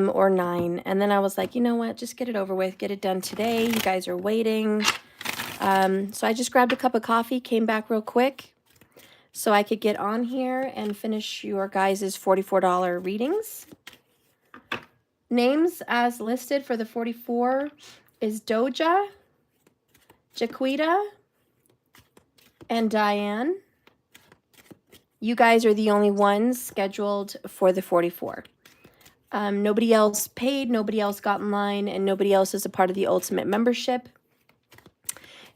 or 9. And then I was like, you know what, just get it over with, get it done today. You guys are waiting. So I just grabbed a cup of coffee, came back real quick so I could get on here and finish your guys' $44 readings. Names as listed for the 44 is Doja, Jaquita, and Diane. You guys are the only ones scheduled for the 44. Nobody else paid, nobody else got in line, and nobody else is a part of the Ultimate membership.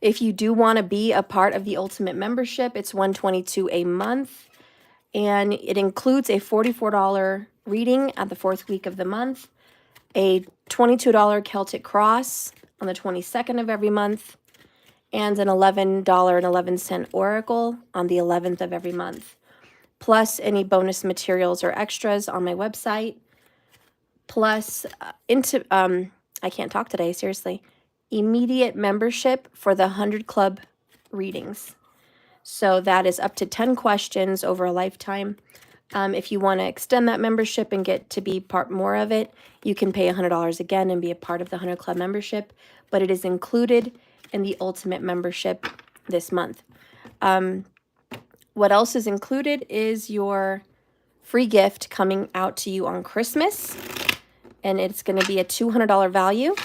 If you do want to be a part of the Ultimate membership, it's $122 a month, and it includes a $44 reading at the 4th week of the month, a $22 Celtic Cross on the 22nd of every month, and an $11.11 Oracle on the 11th of every month, plus any bonus materials or extras on my website, plus I can't talk today, seriously, immediate membership for the 100 Club readings. So that is up to 10 questions over a lifetime. If you want to extend that membership and get to be part more of it, you can pay $100 again and be a part of the 100 Club membership, but it is included in the Ultimate membership this month. What else is included is your free gift coming out to you on Christmas, and it's going to be a $200 value,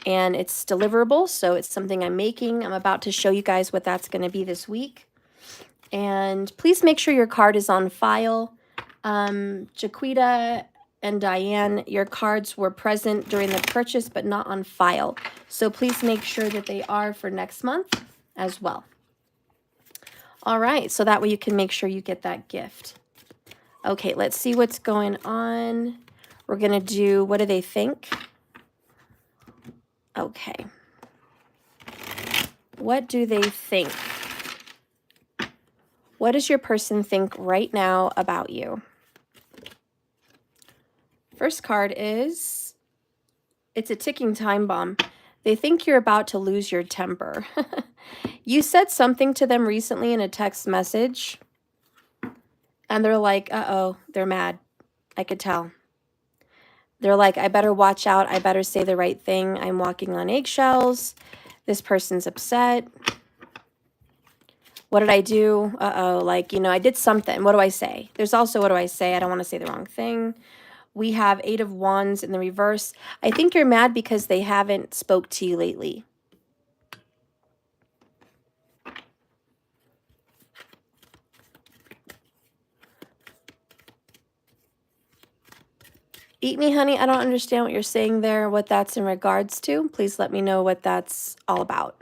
and it's deliverable, so it's something I'm making. I'm about to show you guys what that's going to be this week. And please make sure your card is on file. Jaquita and Diane, your cards were present during the purchase, but not on file. So please make sure that they are for next month as well. All right, so that way you can make sure you get that gift. Okay, let's see what's going on. We're going to do, what do they think? Okay. What do they think? What does your person think right now about you? First card is, it's a ticking time bomb. They think you're about to lose your temper. You said something to them recently in a text message, and they're like, uh-oh, they're mad. I could tell. They're like, I better watch out. I better say the right thing. I'm walking on eggshells. This person's upset. What did I do? Uh-oh, like, you know, I did something. What do I say? There's also, what do I say? I don't want to say the wrong thing. We have 8 of Wands in the reverse. I think you're mad because they haven't spoke to you lately. Eat me, honey. I don't understand what you're saying there, what that's in regards to. Please let me know what that's all about.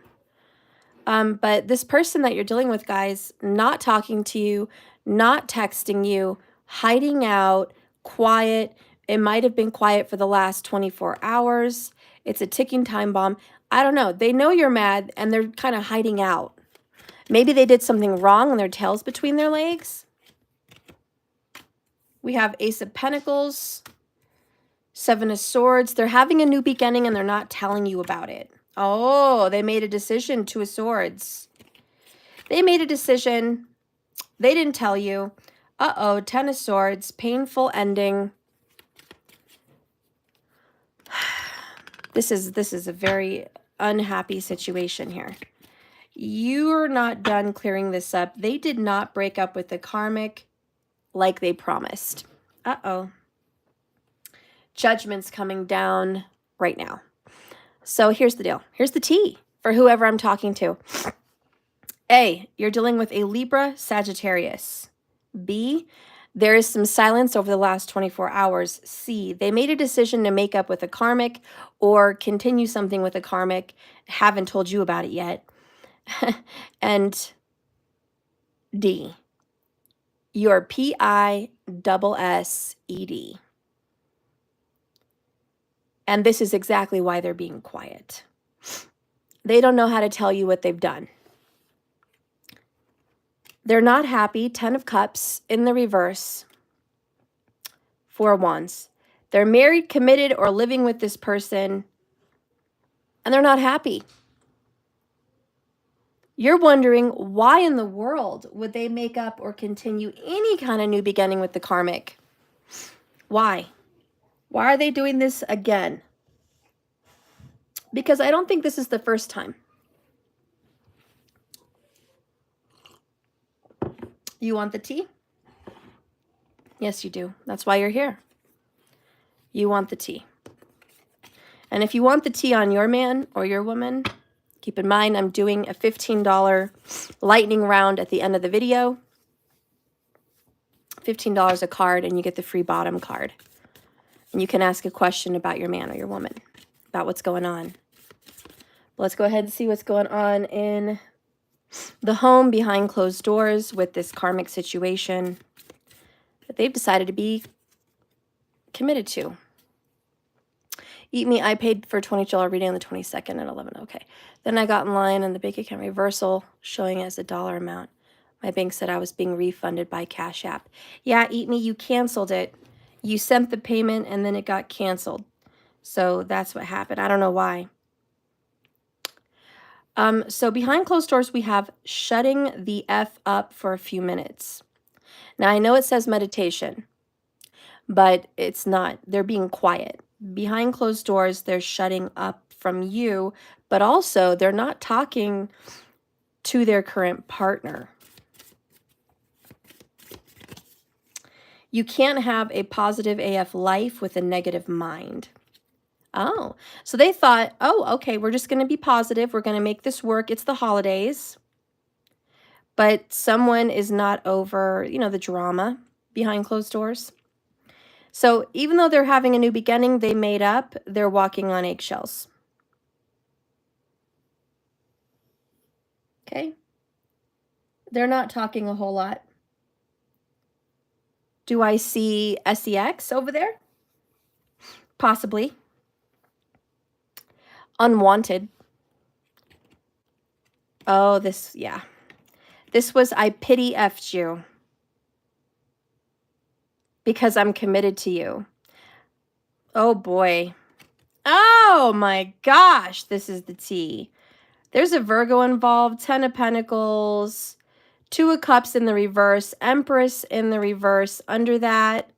But this person that you're dealing with, guys, not talking to you, not texting you, hiding out, quiet. It might have been quiet for the last 24 hours. It's a ticking time bomb. I don't know. They know you're mad, and they're kind of hiding out. Maybe they did something wrong and their tail's between their legs. We have Ace of Pentacles, 7 of Swords. They're having a new beginning, and they're not telling you about it. Oh, they made a decision, 2 of Swords. They made a decision. They didn't tell you. Uh-oh, 10 of Swords, painful ending. This is a very unhappy situation here. You're not done clearing this up. They did not break up with the karmic like they promised. Uh-oh. Judgment's coming down right now. So here's the deal. Here's the tea for whoever I'm talking to. A, you're dealing with a Libra Sagittarius. B, there is some silence over the last 24 hours. C, they made a decision to make up with a karmic or continue something with a karmic. Haven't told you about it yet. And D, you're P-I-S-S-E-D. And this is exactly why they're being quiet. They don't know how to tell you what they've done. They're not happy. 10 of Cups in the reverse. 4 of Wands. They're married, committed, or living with this person, and they're not happy. You're wondering why in the world would they make up or continue any kind of new beginning with the karmic? Why? Why are they doing this again? Because I don't think this is the first time. You want the tea? Yes, you do. That's why you're here. You want the tea. And if you want the tea on your man or your woman, keep in mind I'm doing a $15 lightning round at the end of the video. $15 a card, and you get the free bottom card. And you can ask a question about your man or your woman, about what's going on. Let's go ahead and see what's going on in the home behind closed doors with this karmic situation that they've decided to be committed to. Eat Me, I paid for $20 reading on the 22nd at 11. Okay. Then I got in line and the bank account reversal showing as a dollar amount. My bank said I was being refunded by Cash App. Yeah, Eat Me, you canceled it. You sent the payment and then it got canceled. So that's what happened. I don't know why. So behind closed doors, we have shutting the F up for a few minutes. Now, I know it says meditation, but it's not. They're being quiet. Behind closed doors, they're shutting up from you, but also they're not talking to their current partner. You can't have a positive AF life with a negative mind. Oh, so they thought, oh, okay, we're just going to be positive. We're going to make this work. It's the holidays. But someone is not over, you know, the drama behind closed doors. So even though they're having a new beginning, they made up, they're walking on eggshells. Okay? They're not talking a whole lot. Do I see SEX over there? Possibly. Unwanted. Oh, this, yeah. This was I pity F'd you because I'm committed to you. Oh, boy. Oh, my gosh. This is the tea. There's a Virgo involved, 10 of Pentacles, 2 of Cups in the reverse, Empress in the reverse. Under that,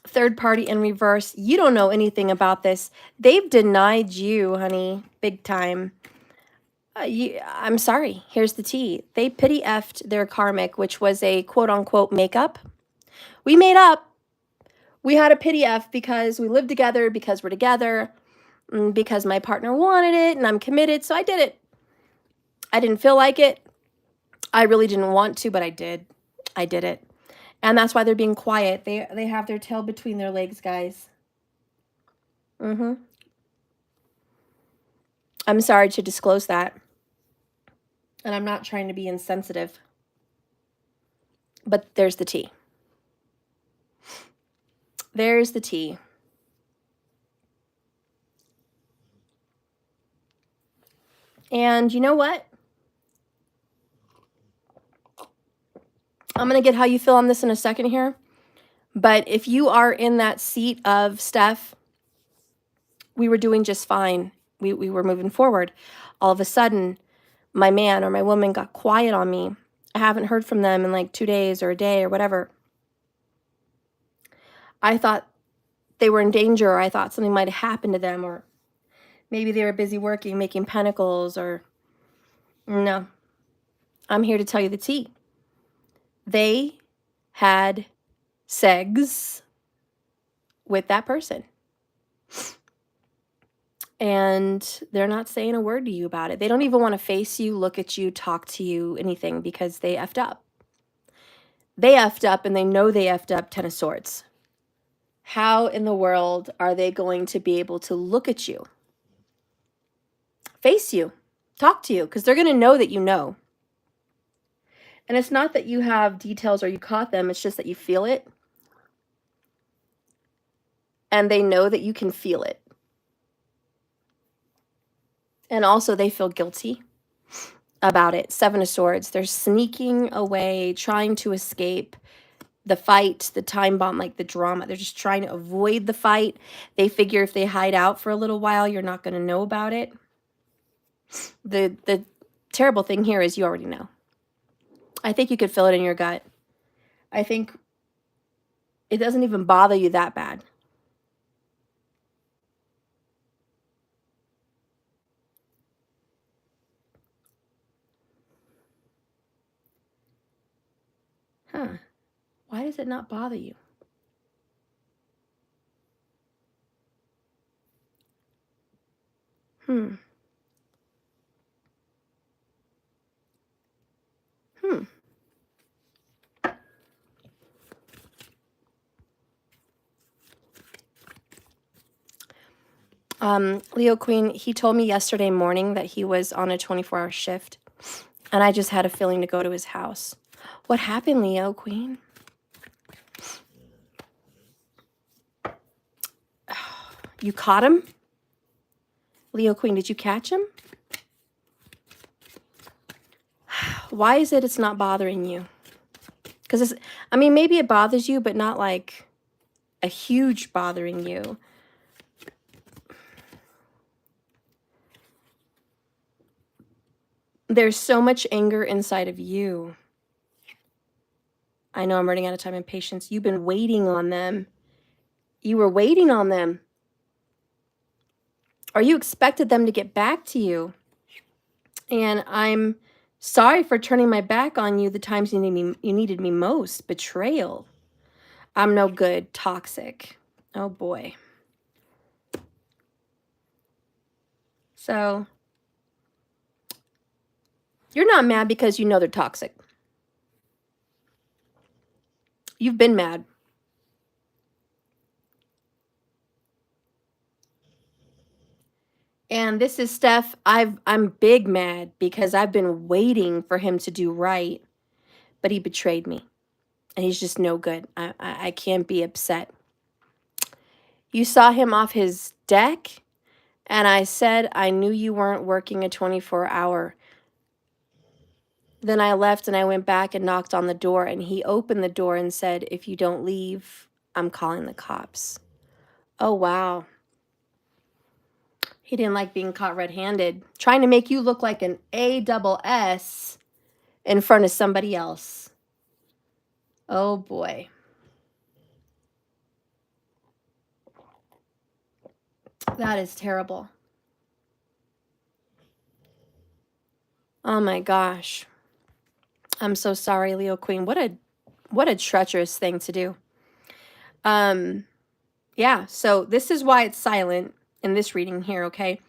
third party in reverse. You don't know anything about this. They've denied you, honey, big time. I'm sorry. Here's the tea. They pity effed their karmic, which was a quote-unquote makeup. We made up. We had a pity F because we lived together, because we're together, because my partner wanted it, and I'm committed, so I did it. I didn't feel like it. I really didn't want to, but I did. I did it. And that's why they're being quiet. They have their tail between their legs, guys. I'm sorry to disclose that. And I'm not trying to be insensitive. But there's the tea. There's the tea. And you know what? I'm going to get how you feel on this in a second here. But if you are in that seat of Steph, we were doing just fine. We were moving forward. All of a sudden, my man or my woman got quiet on me. I haven't heard from them in like 2 days or a day or whatever. I thought they were in danger, or I thought something might have happened to them, or maybe they were busy working, making pentacles, or no. I'm here to tell you the tea. They had sex with that person. And they're not saying a word to you about it. They don't even want to face you, look at you, talk to you, anything, because they effed up. They effed up, and they know they effed up. 10 of Swords. How in the world are they going to be able to look at you, face you, talk to you? Because they're going to know that you know. And it's not that you have details or you caught them. It's just that you feel it. And they know that you can feel it. And also they feel guilty about it. 7 of Swords. They're sneaking away, trying to escape the fight, the time bomb, like the drama. They're just trying to avoid the fight. They figure if they hide out for a little while, you're not going to know about it. The terrible thing here is you already know. I think you could feel it in your gut. I think it doesn't even bother you that bad. Huh. Why does it not bother you? Hmm. Leo Queen, he told me yesterday morning that he was on a 24-hour shift, and I just had a feeling to go to his house. What happened, Leo Queen? You caught him? Leo Queen, did you catch him? Why is it it's not bothering you? Because I mean, maybe it bothers you, but not like a huge bothering you. There's so much anger inside of you. I know I'm running out of time and patience. You've been waiting on them. You were waiting on them. Or you expected them to get back to you. And I'm sorry for turning my back on you the times you needed me most. Betrayal. I'm no good. Toxic. Oh boy. So you're not mad because you know they're toxic. You've been mad. And this is Steph. I'm big mad because I've been waiting for him to do right, but he betrayed me. And he's just no good. I can't be upset. You saw him off his deck, and I said I knew you weren't working a 24-hour. Then I left and I went back and knocked on the door, and he opened the door and said, if you don't leave, I'm calling the cops. Oh, wow. He didn't like being caught red-handed, trying to make you look like an ASS in front of somebody else. Oh, boy. That is terrible. Oh, my gosh. I'm so sorry, Leo Queen. What a treacherous thing to do. Yeah, so this is why it's silent in this reading here, okay?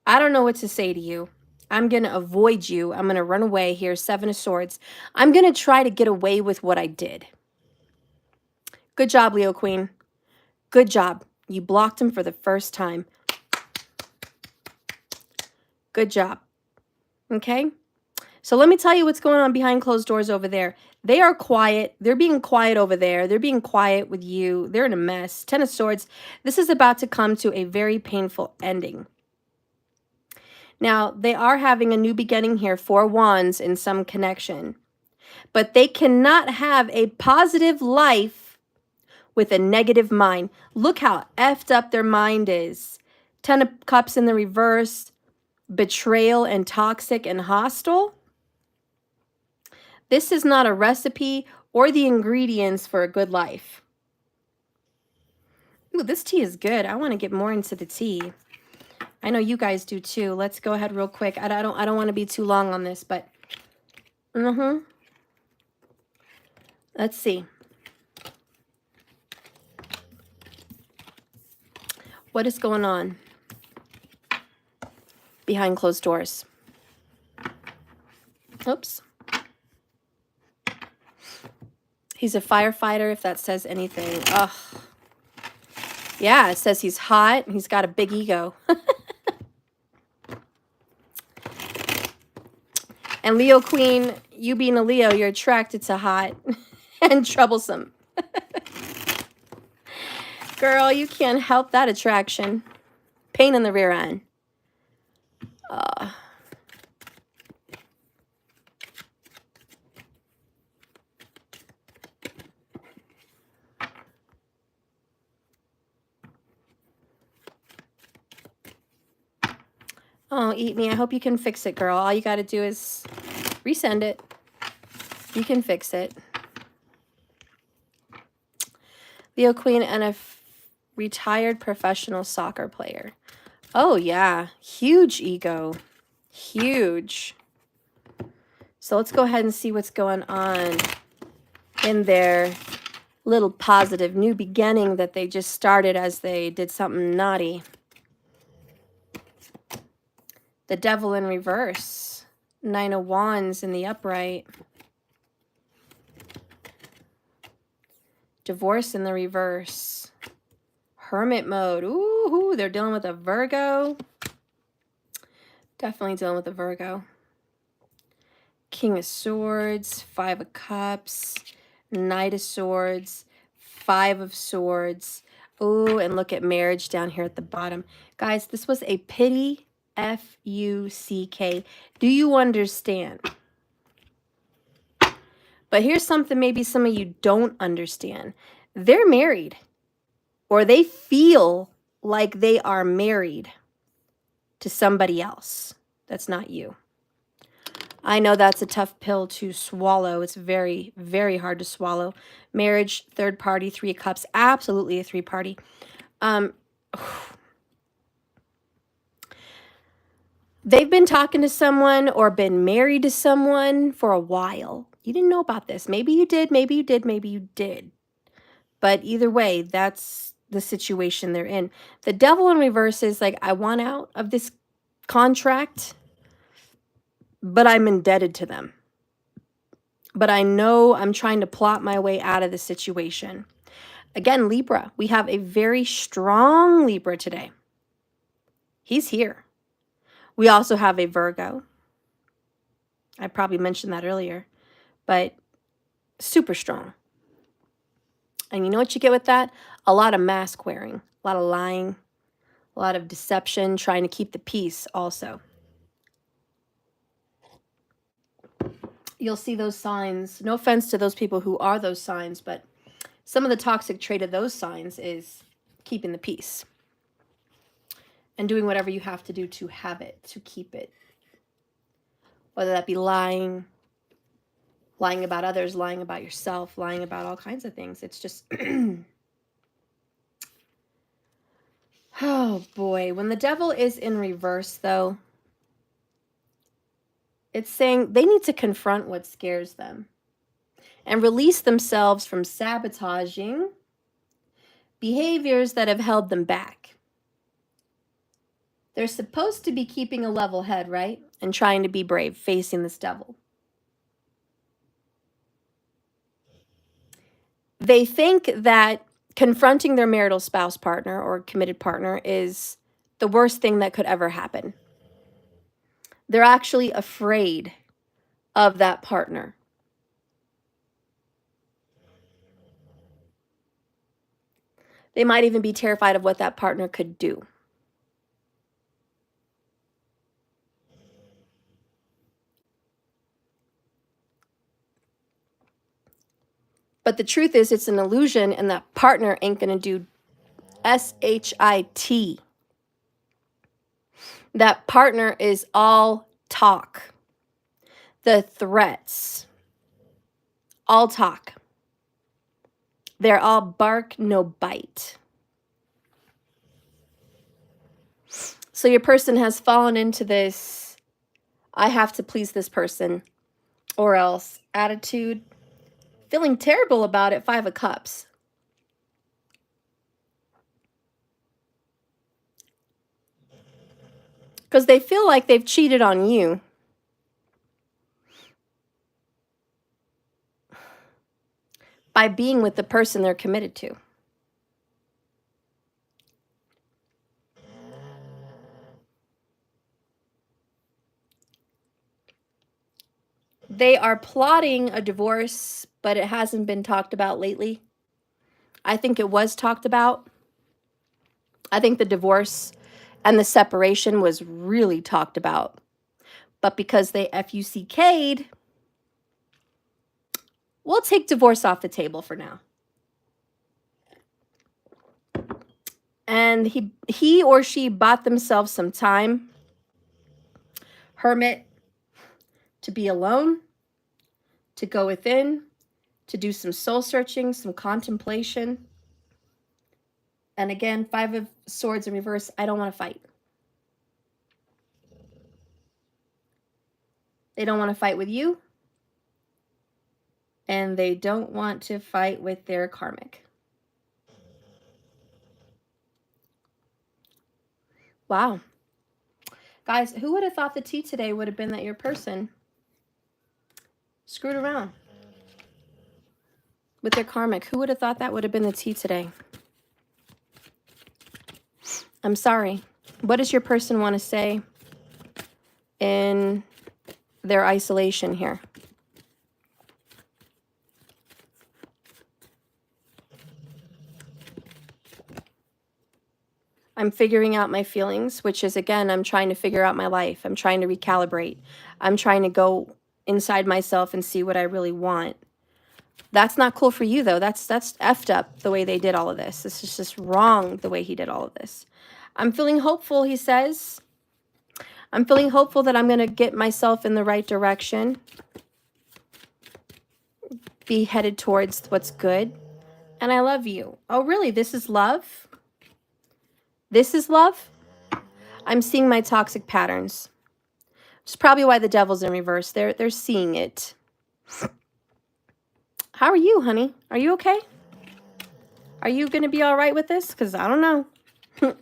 I don't know what to say to you. I'm going to avoid you. I'm going to run away here. 7 of Swords. I'm going to try to get away with what I did. Good job, Leo Queen. Good job. You blocked him for the first time. Good job. Okay? So let me tell you what's going on behind closed doors over there. They are quiet. They're being quiet over there. They're being quiet with you. They're in a mess. 10 of Swords. This is about to come to a very painful ending. Now, they are having a new beginning here, 4 Wands in some connection. But they cannot have a positive life with a negative mind. Look how effed up their mind is. 10 of Cups in the reverse. Betrayal and toxic and hostile. This is not a recipe or the ingredients for a good life. Ooh, this tea is good. I want to get more into the tea. I know you guys do too. Let's go ahead real quick. I don't want to be too long on this, but let's see. What is going on behind closed doors? Oops. He's a firefighter, if that says anything. Ugh. Yeah, it says he's hot. He's got a big ego. And Leo Queen, you being a Leo, you're attracted to hot and troublesome. Girl, you can't help that attraction. Pain in the rear end. Oh, eat me. I hope you can fix it, girl. All you got to do is resend it. You can fix it. Leo Queen and a retired professional soccer player. Oh, yeah. Huge ego. Huge. So let's go ahead and see what's going on. in their little positive new beginning that they just started as they did something naughty. The Devil in reverse. 9 of Wands in the upright. Divorce in the reverse. Hermit mode. Ooh, they're dealing with a Virgo. Definitely dealing with a Virgo. King of Swords. 5 of Cups. Knight of Swords. 5 of Swords. Ooh, and look at marriage down here at the bottom. Guys, this was a pity. F-U-C-K. Do you understand? But here's something maybe some of you don't understand. They're married, or they feel like they are married to somebody else. That's not you. I know that's a tough pill to swallow. It's very, very hard to swallow. Marriage, third party, 3 of Cups, absolutely a 3-party. They've been talking to someone or been married to someone for a while. You didn't know about this. Maybe you did, maybe you did, maybe you did. But either way, that's the situation they're in. The Devil in reverse is like, I want out of this contract, but I'm indebted to them. But I know I'm trying to plot my way out of the situation. Again, Libra. We have a very strong Libra today. He's here. We also have a Virgo. I probably mentioned that earlier, but super strong. And you know what you get with that? A lot of mask wearing, a lot of lying, a lot of deception, trying to keep the peace also. You'll see those signs. No offense to those people who are those signs, but some of the toxic trait of those signs is keeping the peace and doing whatever you have to do to have it, to keep it. Whether that be lying, lying about others, lying about yourself, lying about all kinds of things. It's just, oh boy. When the Devil is in reverse, though, it's saying they need to confront what scares them and release themselves from sabotaging behaviors that have held them back. They're supposed to be keeping a level head, right? And trying to be brave, facing this devil. They think that confronting their marital spouse partner or committed partner is the worst thing that could ever happen. They're actually afraid of that partner. They might even be terrified of what that partner could do. But the truth is, it's an illusion, and that partner ain't going to do S-H-I-T. That partner is all talk. The threats, all talk. They're all bark, no bite. So your person has fallen into this, I have to please this person or else attitude, feeling terrible about it, 5 of Cups. Because they feel like they've cheated on you. By being with the person they're committed to. They are plotting a divorce, but it hasn't been talked about lately. I think it was talked about. I think the divorce and the separation was really talked about. But because they F-U-C-K'd, we'll take divorce off the table for now. And he or she bought themselves some time, hermit, to be alone, to go within, to do some soul searching, some contemplation. And again, 5 of Swords in reverse, I don't want to fight. They don't want to fight with you. and they don't want to fight with their karmic. Wow. Guys, who would have thought the tea today would have been that your person screwed around with their karmic? Who would have thought that would have been the tea today? I'm sorry. What does your person want to say in their isolation here? I'm figuring out my feelings, which is, again, I'm trying to figure out my life. I'm trying to recalibrate. I'm trying to go inside myself and see what I really want. That's not cool for you, though. That's effed up the way they did all of this. This is just wrong the way he did all of this. I'm feeling hopeful, he says. I'm feeling hopeful that I'm going to get myself in the right direction. Be headed towards what's good. And I love you. Oh, really? This is love? This is love? I'm seeing my toxic patterns. Which is probably why the devil's in reverse. They're seeing it. How are you, honey? Are you okay? Are you going to be all right with this? Because I don't know.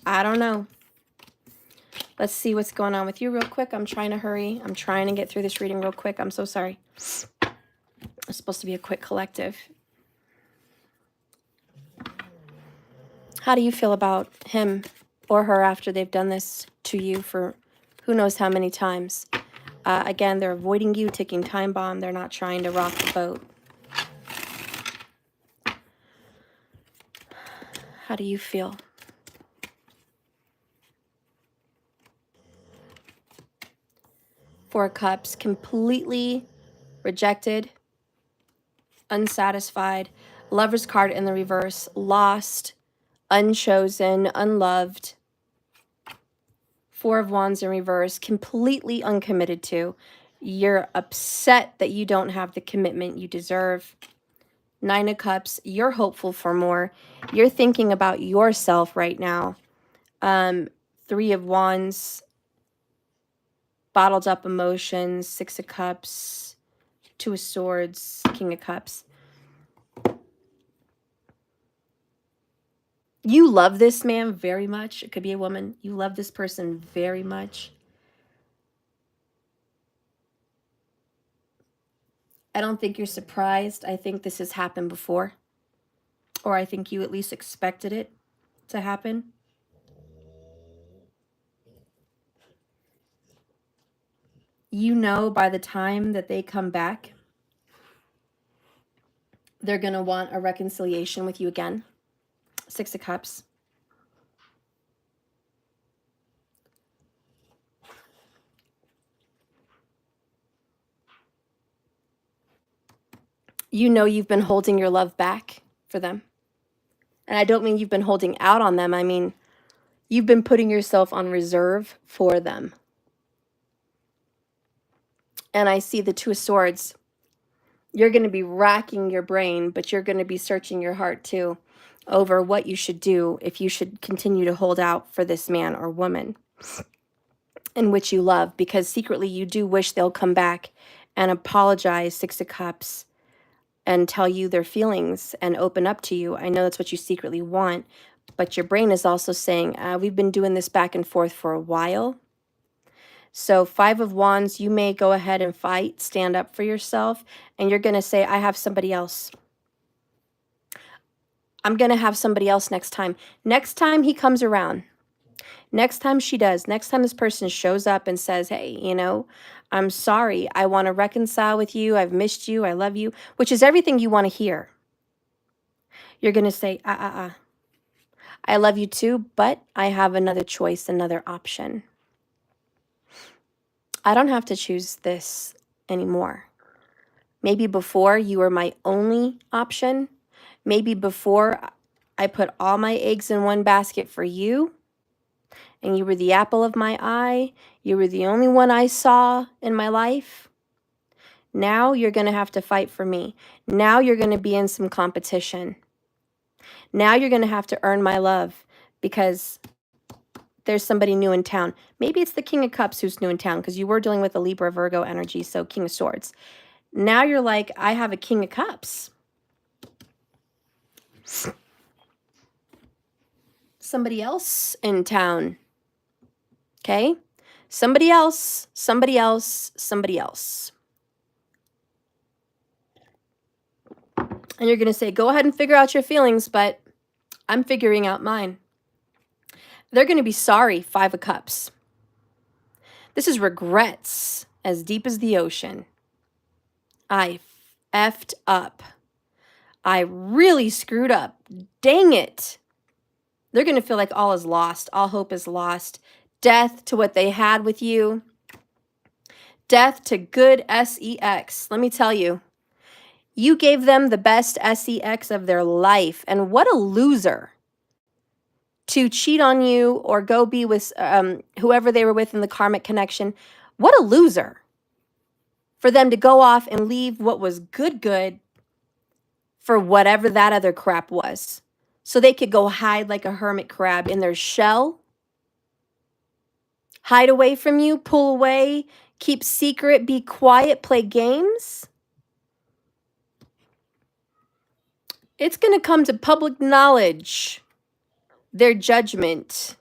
I don't know. Let's see what's going on with you real quick. I'm trying to hurry. I'm trying to get through this reading real quick. I'm so sorry. It's supposed to be a quick collective. How do you feel about him or her after they've done this to you for who knows how many times? Again, they're avoiding you, ticking time bomb. They're not trying to rock the boat. How do you feel? Four of Cups, completely rejected, unsatisfied. Lover's card in the reverse, lost, unchosen, unloved. Four of Wands in reverse, completely uncommitted to. You're upset that you don't have the commitment you deserve. Nine of Cups, you're hopeful for more. You're thinking about yourself right now. Three of Wands, bottled up emotions. Six of Cups, Two of Swords, King of Cups. You love this man very much. It could be a woman. You love this person very much. I don't think you're surprised. I think this has happened before. Or I think you at least expected it to happen. You know by the time that they come back, they're going to want a reconciliation with you again. Six of Cups. You know you've been holding your love back for them. And I don't mean you've been holding out on them. I mean, you've been putting yourself on reserve for them. And I see the Two of Swords. You're going to be racking your brain, but you're going to be searching your heart too over what you should do if you should continue to hold out for this man or woman in which you love, because secretly you do wish they'll come back and apologize, Six of Cups, and tell you their feelings and open up to you. I know that's what you secretly want, but your brain is also saying, we've been doing this back and forth for a while. So Five of Wands, you may go ahead and fight, stand up for yourself, and you're going to say, I have somebody else. I'm going to have somebody else next time. Next time he comes around, next time she does, next time this person shows up and says, hey, you know, I'm sorry. I want to reconcile with you. I've missed you. I love you, which is everything you want to hear. You're going to say, I love you too, but I have another choice, another option. I don't have to choose this anymore. Maybe before you were my only option. Maybe before I put all my eggs in one basket for you, and you were the apple of my eye. You were the only one I saw in my life. Now you're going to have to fight for me. Now you're going to be in some competition. Now you're going to have to earn my love because there's somebody new in town. Maybe it's the King of Cups who's new in town because you were dealing with a Libra Virgo energy, so King of Swords. Now you're like, I have a King of Cups. Somebody else in town. Okay? Somebody else, somebody else, somebody else. And you're going to say, go ahead and figure out your feelings, but I'm figuring out mine. They're going to be sorry, 5 of Cups. This is regrets as deep as the ocean. I effed up. I really screwed up. Dang it. They're going to feel like all is lost. All hope is lost. Death to what they had with you. Death to good sex. Let me tell you. You gave them the best sex of their life. And what a loser to cheat on you or go be with whoever they were with in the karmic connection. What a loser for them to go off and leave what was good for whatever that other crap was. So they could go hide like a hermit crab in their shell. Hide away from you, pull away, keep secret, be quiet, play games. It's going to come to public knowledge, their judgment.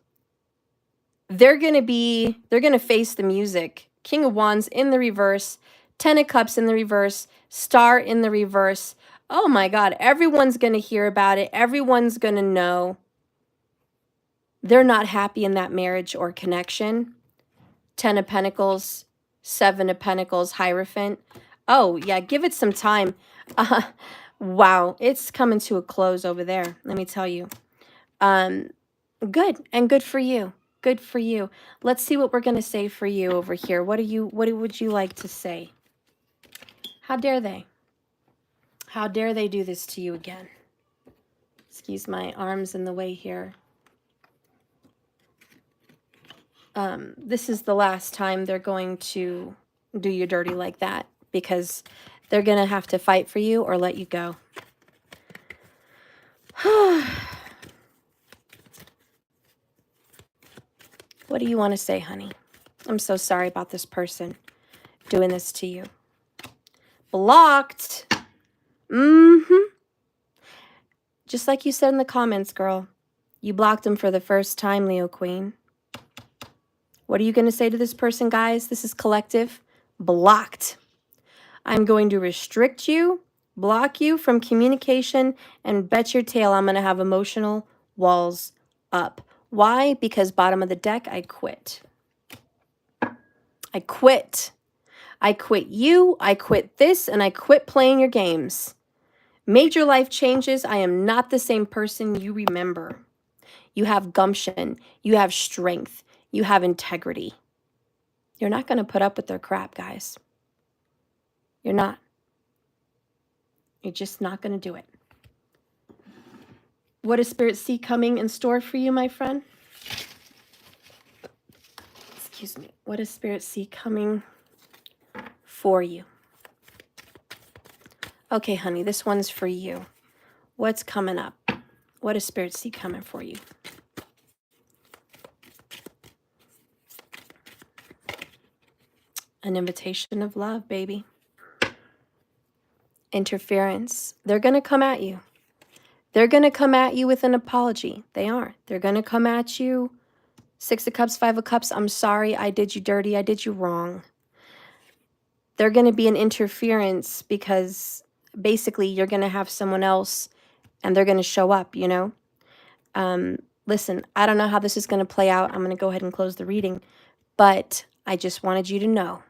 They're going to face the music. King of Wands in the reverse, 10 of Cups in the reverse, Star in the reverse. Oh my God, everyone's going to hear about it. Everyone's going to know. They're not happy in that marriage or connection. 10 of Pentacles, 7 of Pentacles, Hierophant. Oh, yeah, give it some time. Wow, it's coming to a close over there, let me tell you. Good, and good for you. Good for you. Let's see what we're going to say for you over here. What would you like to say? How dare they? How dare they do this to you again? Excuse my arms in the way here. This is the last time they're going to do you dirty like that, because they're going to have to fight for you or let you go. What do you want to say, honey? I'm so sorry about this person doing this to you. Blocked. Just like you said in the comments, girl. You blocked him for the first time, Leo Queen. What are you going to say to this person, guys? This is collective. Blocked. I'm going to restrict you, block you from communication, and bet your tail I'm going to have emotional walls up. Why? Because bottom of the deck, I quit. I quit. I quit you, I quit this, and I quit playing your games. Major life changes. I am not the same person you remember. You have gumption. You have strength. You have integrity. You're not going to put up with their crap, guys. You're not. You're just not going to do it. What does Spirit see coming in store for you, my friend? Excuse me. What does Spirit see coming for you? Okay, honey, this one's for you. What's coming up? What does Spirit see coming for you? An invitation of love, baby. Interference. They're going to come at you. They're going to come at you with an apology. They are. They're going to come at you. 6 of Cups, 5 of Cups. I'm sorry. I did you dirty. I did you wrong. They're going to be an interference because basically you're going to have someone else and they're going to show up, you know. Listen, I don't know how this is going to play out. I'm going to go ahead and close the reading. But I just wanted you to know.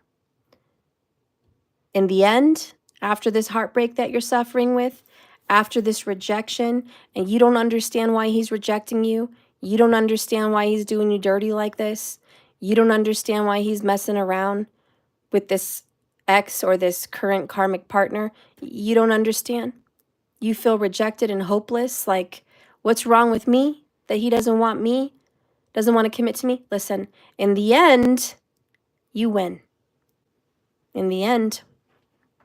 In the end, after this heartbreak that you're suffering with, after this rejection, and you don't understand why he's rejecting you, you don't understand why he's doing you dirty like this, you don't understand why he's messing around with this ex or this current karmic partner, you don't understand. You feel rejected and hopeless, like, what's wrong with me that he doesn't want me, doesn't want to commit to me? Listen, in the end, you win. In the end,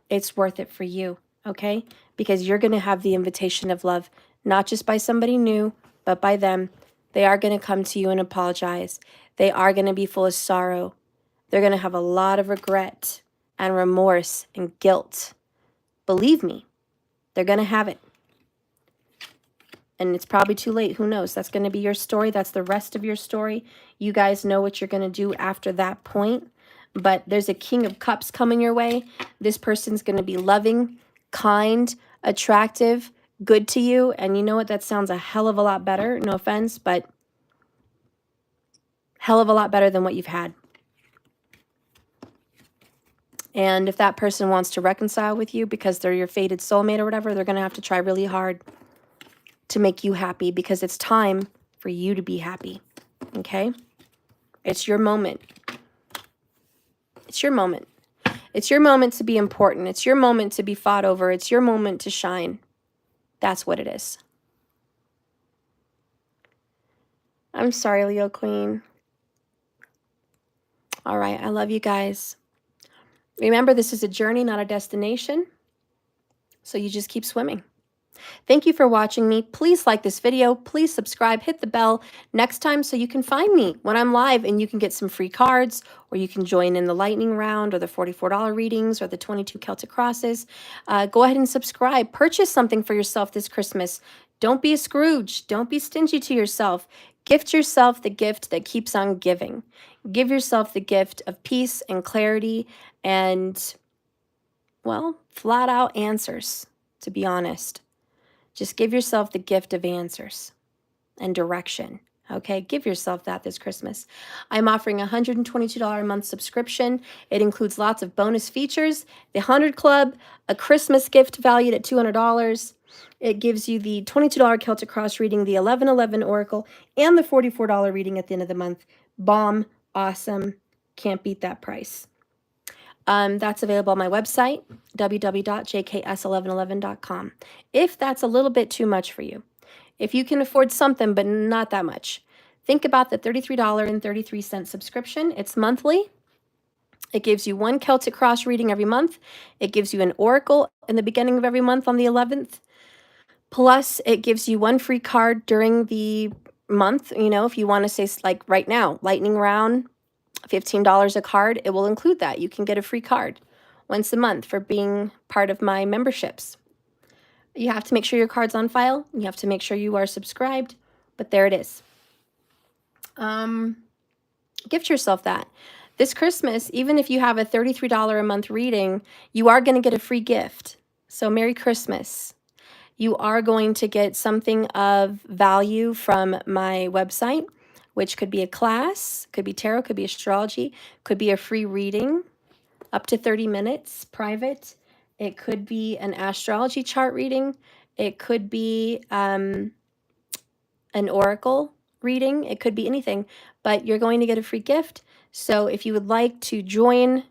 it's worth it for you, okay? Because you're going to have the invitation of love, not just by somebody new, but by them. They are going to come to you and apologize. They are going to be full of sorrow. They're going to have a lot of regret and remorse and guilt. Believe me, they're going to have it. And it's probably too late. Who knows? That's going to be your story. That's the rest of your story. You guys know what you're going to do after that point. But there's a King of Cups coming your way. This person's going to be loving, kind, attractive, good to you. And you know what? That sounds a hell of a lot better. No offense, but hell of a lot better than what you've had. And if that person wants to reconcile with you because they're your fated soulmate or whatever, they're going to have to try really hard to make you happy, because it's time for you to be happy. Okay? It's your moment. It's your moment. It's your moment to be important. It's your moment to be fought over. It's your moment to shine. That's what it is. I'm sorry, Leo Queen. All right. I love you guys. Remember, this is a journey, not a destination. So you just keep swimming. Thank you for watching me. Please like this video. Please subscribe. Hit the bell next time so you can find me when I'm live, and you can get some free cards, or you can join in the lightning round or the $44 readings or the 22 Celtic crosses. Go ahead and subscribe. Purchase something for yourself this Christmas. Don't be a Scrooge. Don't be stingy to yourself. Gift yourself the gift that keeps on giving. Give yourself the gift of peace and clarity and, well, flat out answers, to be honest. Just give yourself the gift of answers and direction. Okay, give yourself that this Christmas. I'm offering a $122 a month subscription. It includes lots of bonus features, the 100 Club, a Christmas gift valued at $200. It gives you the $22 Celtic Cross reading, the 1111 Oracle, and the $44 reading at the end of the month. Bomb, awesome, can't beat that price. That's available on my website, www.jks1111.com. If that's a little bit too much for you, if you can afford something but not that much, think about the $33.33 subscription. It's monthly. It gives you one Celtic Cross reading every month. It gives you an Oracle in the beginning of every month on the 11th. Plus, it gives you one free card during the month. You know, if you want to say, like right now, lightning round, $15 a card, it will include that. You can get a free card once a month for being part of my memberships. You have to make sure your card's on file. You have to make sure you are subscribed, but there it is. Gift yourself that. This Christmas, even if you have a $33 a month reading, you are going to get a free gift. So Merry Christmas. You are going to get something of value from my website, which could be a class, could be tarot, could be astrology, could be a free reading, up to 30 minutes, private. It could be an astrology chart reading. It could be an oracle reading. It could be anything, but you're going to get a free gift. So if you would like to join,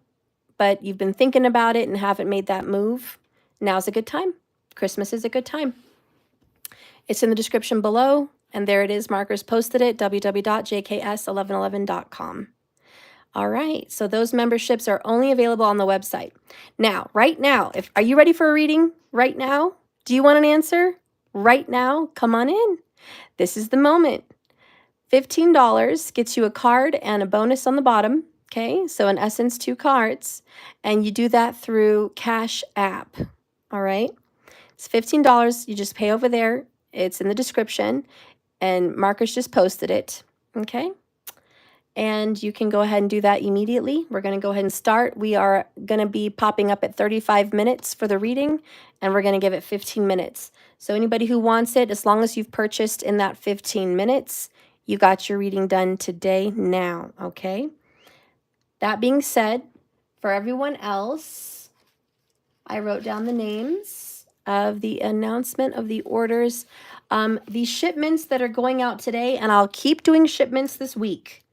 but you've been thinking about it and haven't made that move, now's a good time. Christmas is a good time. It's in the description below. And there it is, Markers posted it, www.jks1111.com. All right, so those memberships are only available on the website. Now, right now, are you ready for a reading right now? Do you want an answer right now? Come on in. This is the moment. $15 gets you a card and a bonus on the bottom, okay? So in essence, 2 cards, and you do that through Cash App, all right? It's $15, you just pay over there. It's in the description. And Marcus just posted it, okay? And you can go ahead and do that immediately. We're going to go ahead and start. We are going to be popping up at 35 minutes for the reading, and we're going to give it 15 minutes. So anybody who wants it, as long as you've purchased in that 15 minutes, you got your reading done today now, okay? That being said, for everyone else, I wrote down the names of the announcement of the orders. The shipments that are going out today, and I'll keep doing shipments this week.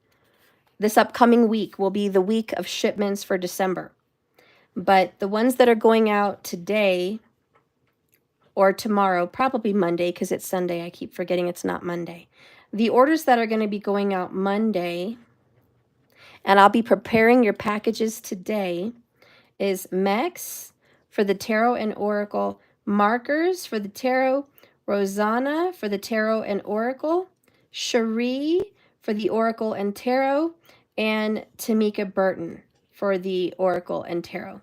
This upcoming week will be the week of shipments for December. But the ones that are going out today or tomorrow, probably Monday because it's Sunday. I keep forgetting it's not Monday. The orders that are going to be going out Monday, and I'll be preparing your packages today, is Mex for the Tarot and Oracle, Markers for the Tarot, Rosanna for the Tarot and Oracle, Cherie for the Oracle and Tarot, and Tamika Burton for the Oracle and Tarot.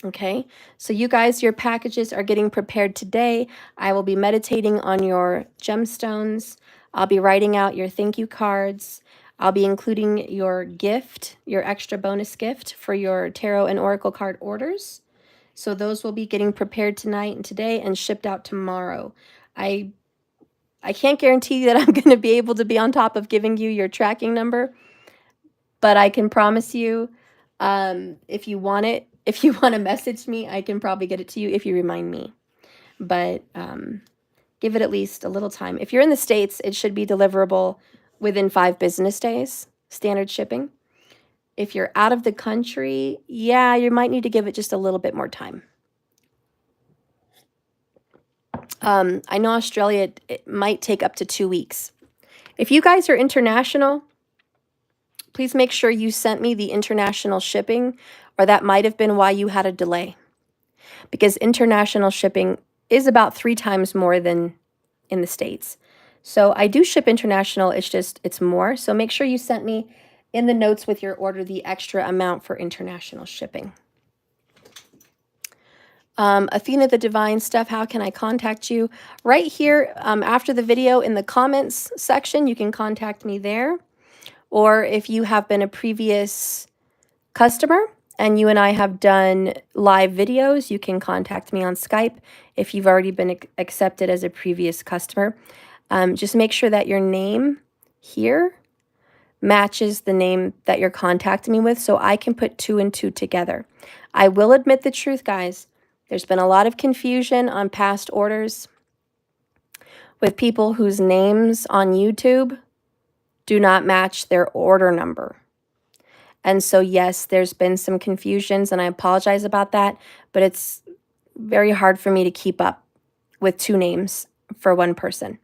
Okay, so you guys, your packages are getting prepared today. I will be meditating on your gemstones. I'll be writing out your thank you cards. I'll be including your gift, your extra bonus gift for your Tarot and Oracle card orders. So those will be getting prepared tonight and today and shipped out tomorrow. I can't guarantee that I'm going to be able to be on top of giving you your tracking number, but I can promise you, if you want it, if you want to message me, I can probably get it to you if you remind me. But give it at least a little time. If you're in the States, it should be deliverable within 5 business days, standard shipping. If you're out of the country, yeah, you might need to give it just a little bit more time. I know Australia, it might take up to 2 weeks. If you guys are international, please make sure you sent me the international shipping, or that might have been why you had a delay. Because international shipping is about 3 times more than in the States. So I do ship international, it's more. So make sure you sent me in the notes with your order the extra amount for international shipping. Athena the Divine Stuff, how can I contact you? Right here after the video in the comments section, you can contact me there. Or if you have been a previous customer and you and I have done live videos, you can contact me on Skype if you've already been accepted as a previous customer. Just make sure that your name here matches the name that you're contacting me with so I can put 2 and 2 together. I will admit the truth, guys. There's been a lot of confusion on past orders with people whose names on YouTube do not match their order number. And so, yes, there's been some confusions, and I apologize about that, but it's very hard for me to keep up with 2 names for one person.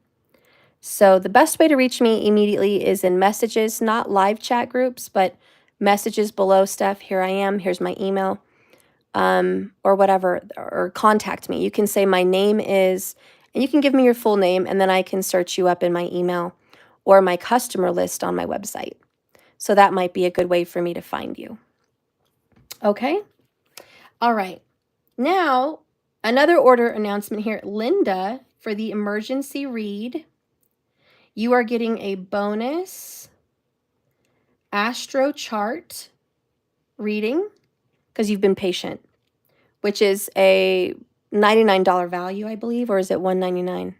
So the best way to reach me immediately is in messages, not live chat groups, but messages below stuff. Here I am, here's my email, or whatever, or contact me. You can say my name is, and you can give me your full name, and then I can search you up in my email or my customer list on my website. So that might be a good way for me to find you. Okay? All right. Now, another order announcement here. Linda, for the emergency read, you are getting a bonus astro chart reading because you've been patient, which is a $99 value, I believe, or is it $199?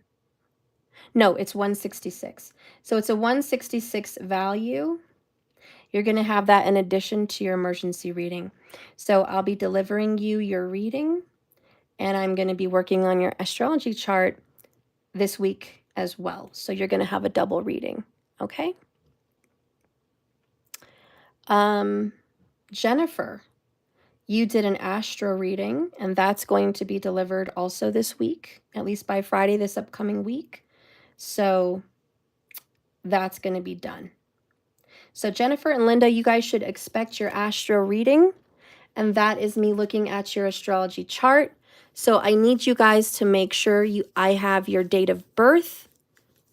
No, it's $166. So it's a $166 value. You're going to have that in addition to your emergency reading. So I'll be delivering you your reading, and I'm going to be working on your astrology chart this week as well. So you're going to have a double reading, okay? Jennifer, you did an astro reading, and that's going to be delivered also this week, at least by Friday this upcoming week. So that's going to be done. So Jennifer and Linda, you guys should expect your astro reading, and that is me looking at your astrology chart. So I need you guys to make sure I have your date of birth,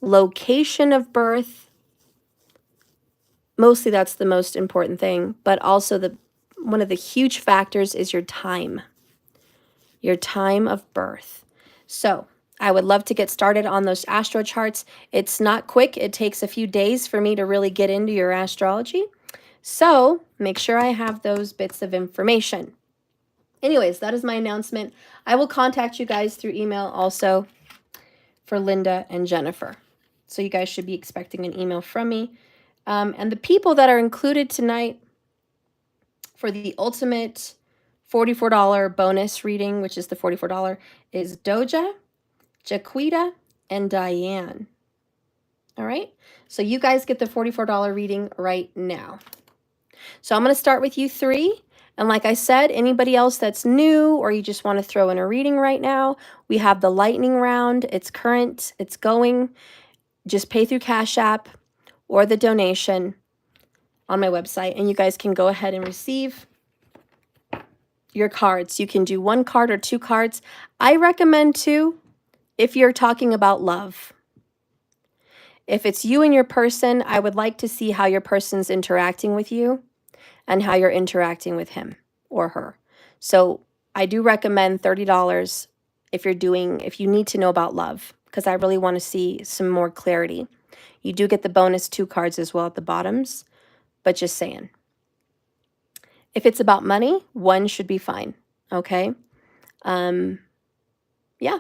location of birth. Mostly that's the most important thing, but also one of the huge factors is your time of birth. So I would love to get started on those astro charts. It's not quick. It takes a few days for me to really get into your astrology. So make sure I have those bits of information. Anyways, that is my announcement. I will contact you guys through email also for Linda and Jennifer. So you guys should be expecting an email from me. And the people that are included tonight for the ultimate $44 bonus reading, which is the $44, is Doja, Jaquita, and Diane. All right, so you guys get the $44 reading right now. So I'm going to start with you 3. And like I said, anybody else that's new or you just want to throw in a reading right now, we have the lightning round. It's current, it's going. Just pay through Cash App or the donation on my website, and you guys can go ahead and receive your cards. You can do 1 card or 2 cards. I recommend 2 if you're talking about love. If it's you and your person, I would like to see how your person's interacting with you. and how you're interacting with him or her. So I do recommend $30 if you need to know about love, because I really want to see some more clarity. You do get the bonus 2 cards as well at the bottoms, but just saying. If it's about money, 1 should be fine, okay? Yeah.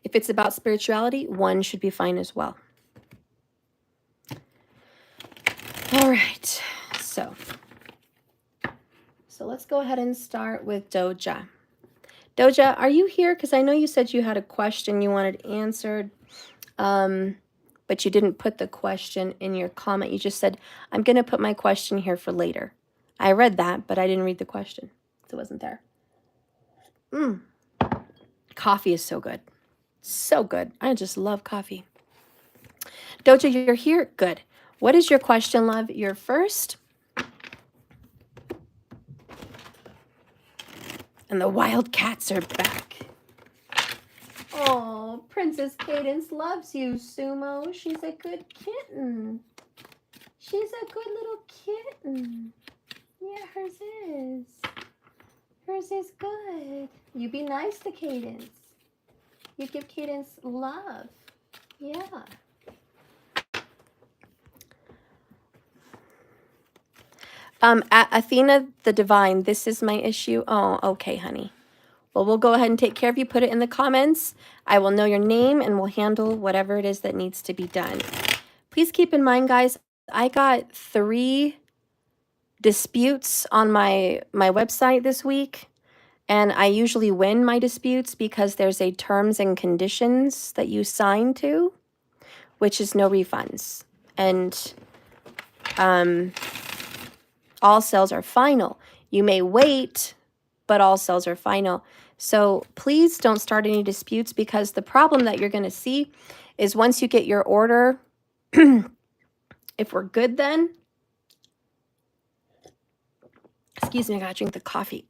If it's about spirituality, 1 should be fine as well. All right, so let's go ahead and start with Doja. Doja, are you here? Because I know you said you had a question you wanted answered, but you didn't put the question in your comment. You just said, I'm going to put my question here for later. I read that, but I didn't read the question. So it wasn't there. Coffee is so good. So good. I just love coffee. Doja, you're here? Good. What is your question, love? You're first. And the Wildcats are back. Oh, Princess Cadence loves you, Sumo. She's a good kitten. She's a good little kitten. Yeah, hers is. Hers is good. You be nice to Cadence. You give Cadence love. Yeah. Athena the Divine, this is my issue. Oh, okay, honey. Well, we'll go ahead and take care of you. Put it in the comments. I will know your name and we'll handle whatever it is that needs to be done. Please keep in mind, guys, I got 3 disputes on my website this week. And I usually win my disputes because there's a terms and conditions that you sign to, which is no refunds. And all sales are final. You may wait, but all sales are final. So please don't start any disputes, because the problem that you're going to see is once you get your order, if we're good then, excuse me, I got to drink the coffee.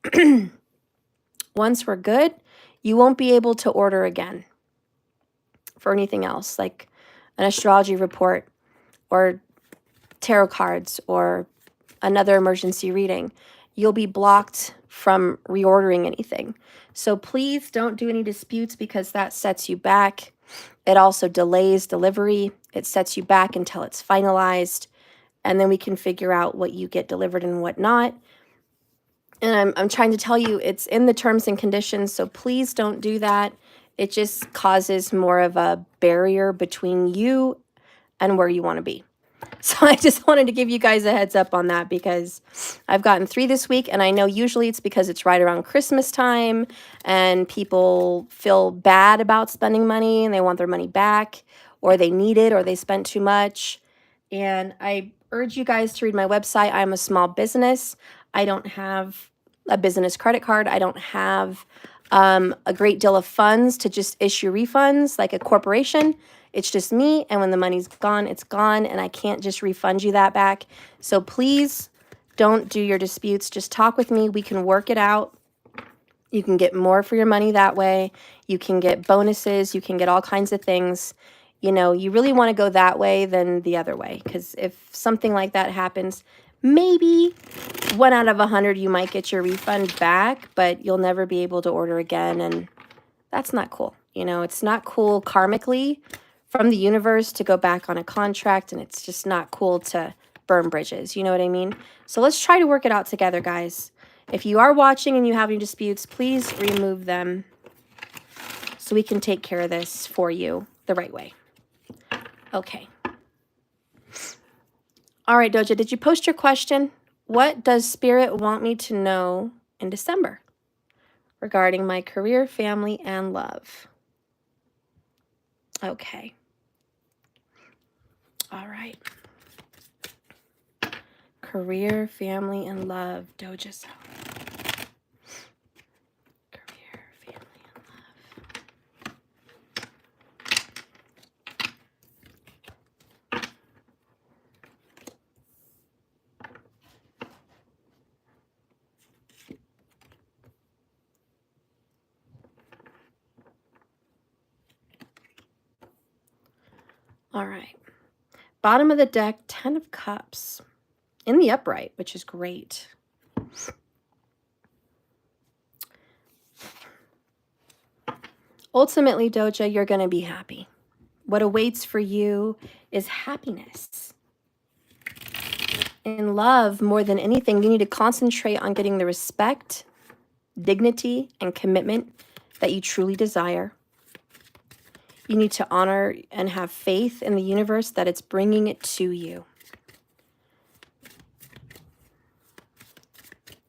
Once we're good, you won't be able to order again for anything else, like an astrology report or tarot cards or another emergency reading. You'll be blocked from reordering anything. So please don't do any disputes, because that sets you back. It also delays delivery. It sets you back until it's finalized, and then we can figure out what you get delivered and what not. And I'm trying to tell you, it's in the terms and conditions, so please don't do that. It just causes more of a barrier between you and where you want to be. So I just wanted to give you guys a heads up on that, because I've gotten 3 this week, and I know usually it's because it's right around Christmas time and people feel bad about spending money and they want their money back, or they need it, or they spent too much. And I urge you guys to read my website. I'm a small business. I don't have a business credit card. I don't have a great deal of funds to just issue refunds like a corporation. It's just me, and when the money's gone, it's gone, and I can't just refund you that back. So please don't do your disputes. Just talk with me. We can work it out. You can get more for your money that way. You can get bonuses. You can get all kinds of things. You know, you really want to go that way than the other way, because if something like that happens, maybe 1 out of 100 you might get your refund back, but you'll never be able to order again, and that's not cool. You know, it's not cool karmically from the universe to go back on a contract, and it's just not cool to burn bridges. You know what I mean? So let's try to work it out together, guys. If you are watching and you have any disputes, please remove them so we can take care of this for you the right way. Okay. All right, Doja, did you post your question? What does Spirit want me to know in December regarding my career, family, and love? Okay. All right. Career, family, and love. Doja Sound. Career, family, and love. All right. Bottom of the deck, 10 of Cups. in the upright, which is great. Ultimately, Doja, you're going to be happy. What awaits for you is happiness. In love, more than anything, you need to concentrate on getting the respect, dignity, and commitment that you truly desire. You need to honor and have faith in the universe that it's bringing it to you.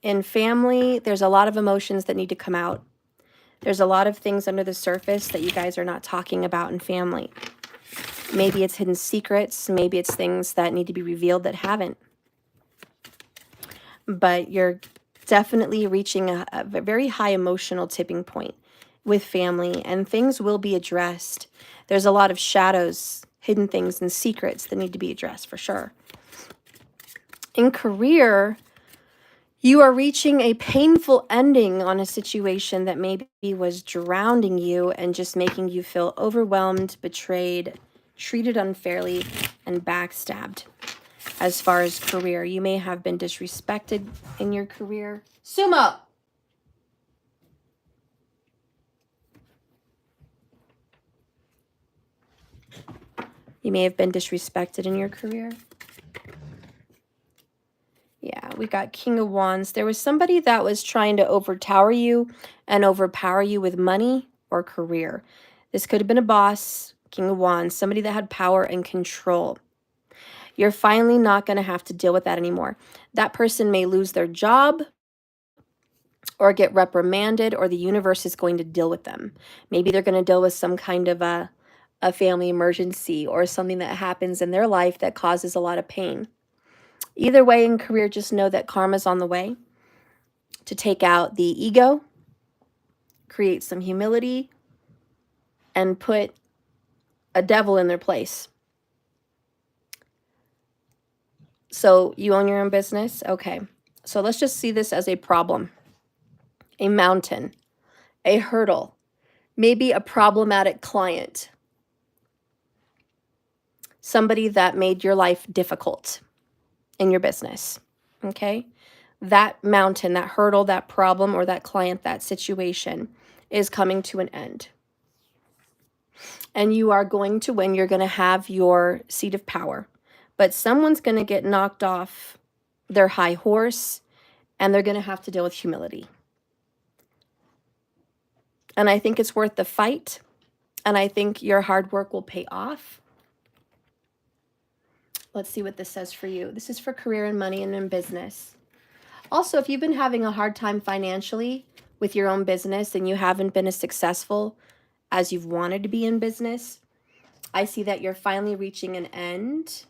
In family, there's a lot of emotions that need to come out. There's a lot of things under the surface that you guys are not talking about in family. Maybe it's hidden secrets. Maybe it's things that need to be revealed that haven't. But you're definitely reaching a very high emotional tipping point with family, and things will be addressed. There's a lot of shadows, hidden things, and secrets that need to be addressed for sure. In career, you are reaching a painful ending on a situation that maybe was drowning you and just making you feel overwhelmed, betrayed, treated unfairly, and backstabbed. As far as career, you may have been disrespected in your career. Sumo! You may have been disrespected in your career. Yeah, we got King of Wands. There was somebody that was trying to overtower you and overpower you with money or career. This could have been a boss, King of Wands, somebody that had power and control. You're finally not going to have to deal with that anymore. That person may lose their job or get reprimanded, or the universe is going to deal with them. Maybe they're going to deal with some kind of a family emergency or something that happens in their life that causes a lot of pain. Either way, in career, just know that karma's on the way to take out the ego, create some humility, and put a devil in their place. So you own your own business? Okay. So let's just see this as a problem, a mountain, a hurdle, maybe a problematic client, somebody that made your life difficult in your business, okay? That mountain, that hurdle, that problem, or that client, that situation is coming to an end. And you are going to win. You're going to have your seat of power. But someone's going to get knocked off their high horse, and they're going to have to deal with humility. And I think it's worth the fight, and I think your hard work will pay off. Let's see what this says for you. This is for career and money and in business. Also, if you've been having a hard time financially with your own business and you haven't been as successful as you've wanted to be in business, I see that you're finally reaching an end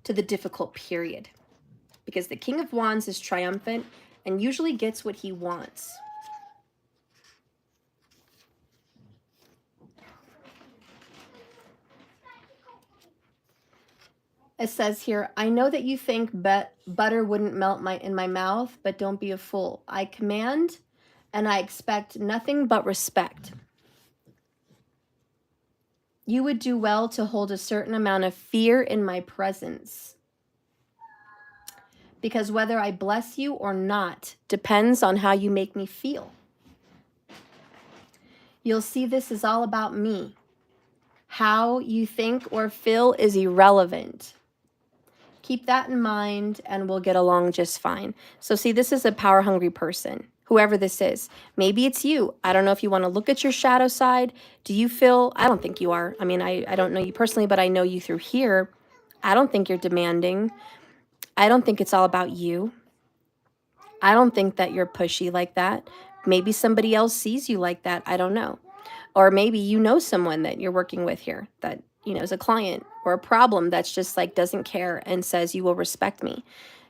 to the difficult period, because the King of Wands is triumphant and usually gets what he wants. It says here, I know that you think butter wouldn't melt in my mouth, but don't be a fool. I command and I expect nothing but respect. You would do well to hold a certain amount of fear in my presence, because whether I bless you or not depends on how you make me feel. You'll see this is all about me. How you think or feel is irrelevant. Keep that in mind and we'll get along just fine. So see, this is a power-hungry person, whoever this is. Maybe it's you. I don't know if you want to look at your shadow side. Do you feel, I don't think you are. I mean, I don't know you personally, but I know you through here. I don't think you're demanding. I don't think it's all about you. I don't think that you're pushy like that. Maybe somebody else sees you like that. I don't know. Or maybe you know someone that you're working with here that, you know, is a client or a problem that's just like doesn't care and says you will respect me.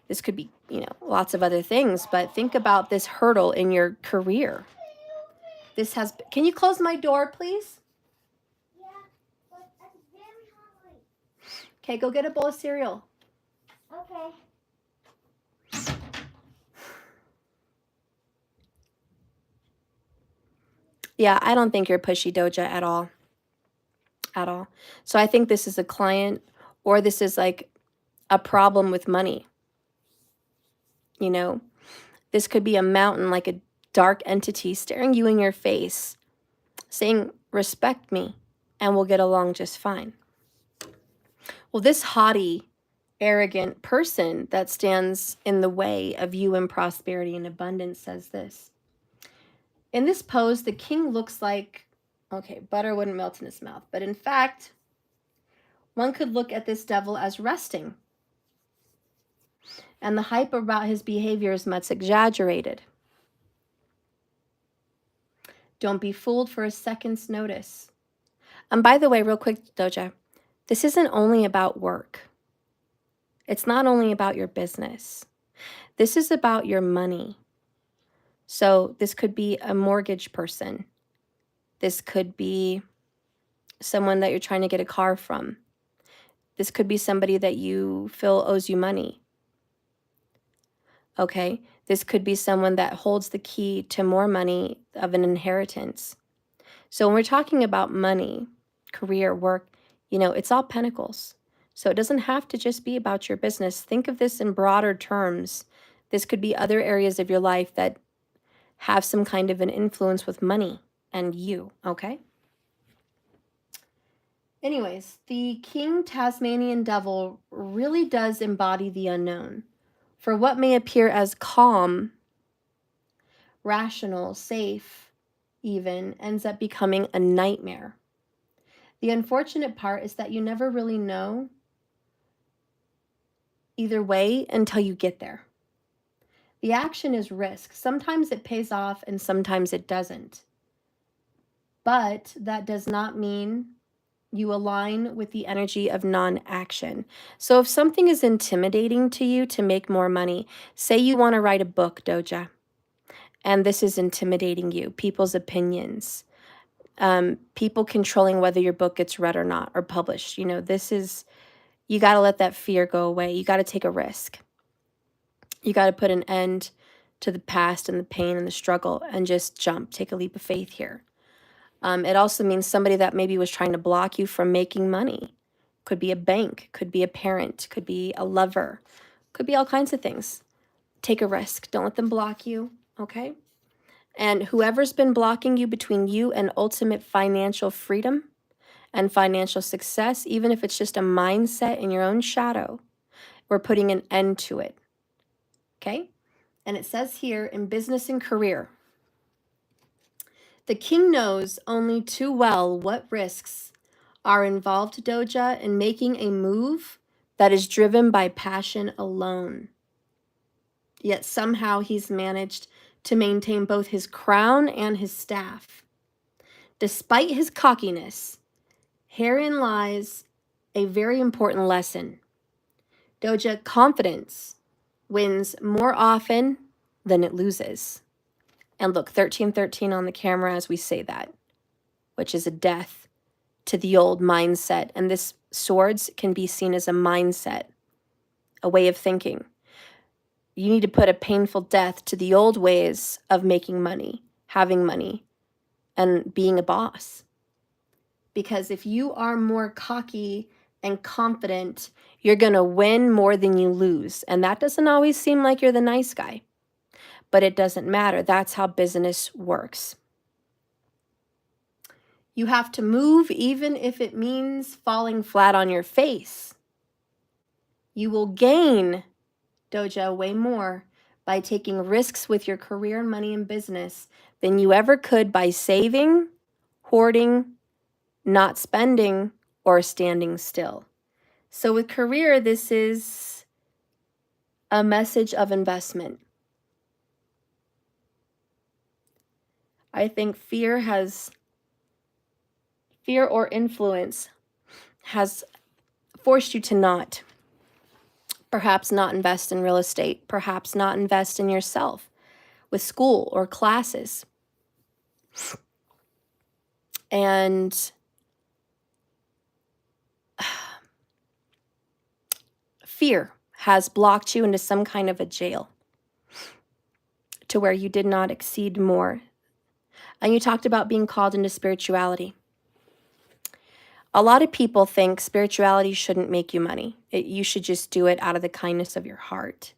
This could be, you know, lots of other things, but think about this hurdle in your career. This has, can you close my door, please? Yeah, but I'm very hungry. Okay, go get a bowl of cereal. Okay. Yeah, I don't think you're pushy, Doja, at all. At all. So I think this is a client, or this is like a problem with money. You know, this could be a mountain, like a dark entity staring you in your face, saying, respect me, and we'll get along just fine. Well, this haughty, arrogant person that stands in the way of you in prosperity and abundance says this. In this pose, the king looks like, okay, butter wouldn't melt in his mouth, but in fact, one could look at this devil as resting. And the hype about his behavior is much exaggerated. Don't be fooled for a second's notice. And by the way, real quick, Doja, this isn't only about work. It's not only about your business. This is about your money. So this could be a mortgage person. This could be someone that you're trying to get a car from. This could be somebody that you feel owes you money. Okay, this could be someone that holds the key to more money of an inheritance. So when we're talking about money, career, work, it's all pentacles. So it doesn't have to just be about your business. Think of this in broader terms. This could be other areas of your life that have some kind of an influence with money and you, okay? Anyways, the King Tasmanian Devil really does embody the unknown. For what may appear as calm, rational, safe, even, ends up becoming a nightmare. The unfortunate part is that you never really know either way until you get there. The action is risk. Sometimes it pays off and sometimes it doesn't. But that does not mean you align with the energy of non-action. So if something is intimidating to you to make more money, say you want to write a book, Doja, and this is intimidating you, people's opinions, people controlling whether your book gets read or not or published. You got to let that fear go away. You got to take a risk. You got to put an end to the past and the pain and the struggle and just jump, take a leap of faith here. It also means somebody that maybe was trying to block you from making money. Could be a bank, could be a parent, could be a lover, could be all kinds of things. Take a risk. Don't let them block you, okay? And whoever's been blocking you between you and ultimate financial freedom and financial success, even if it's just a mindset in your own shadow, we're putting an end to it, okay? And it says here in business and career, the king knows only too well what risks are involved, Doja, in making a move that is driven by passion alone. Yet somehow he's managed to maintain both his crown and his staff. Despite his cockiness, herein lies a very important lesson. Doja, confidence wins more often than it loses. And look, 1313 on the camera as we say that, which is a death to the old mindset. And this swords can be seen as a mindset, a way of thinking. You need to put a painful death to the old ways of making money, having money, and being a boss. Because if you are more cocky and confident, you're going to win more than you lose. And that doesn't always seem like you're the nice guy. But it doesn't matter. That's how business works. You have to move even if it means falling flat on your face. You will gain, Doja, way more by taking risks with your career, money, and business than you ever could by saving, hoarding, not spending, or standing still. So with career, this is a message of investment. I think fear or influence has forced you to not, perhaps not invest in real estate, perhaps not invest in yourself with school or classes. And fear has blocked you into some kind of a jail to where you did not exceed more. And you talked about being called into spirituality. A lot of people think spirituality shouldn't make you money. You should just do it out of the kindness of your heart.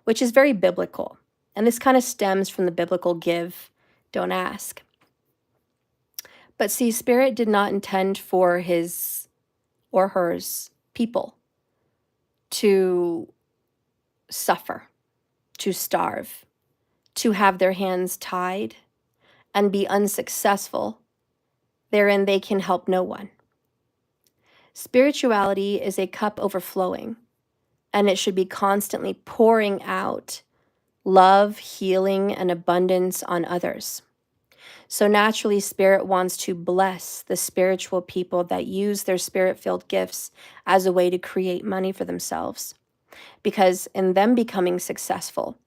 which is very biblical. And this kind of stems from the biblical give, don't ask. But see, Spirit did not intend for his or hers people to suffer, to starve, to have their hands tied and be unsuccessful. Therein they can help no one. Spirituality is a cup overflowing, and it should be constantly pouring out love, healing, and abundance on others. So naturally, Spirit wants to bless the spiritual people that use their Spirit-filled gifts as a way to create money for themselves. Because in them becoming successful,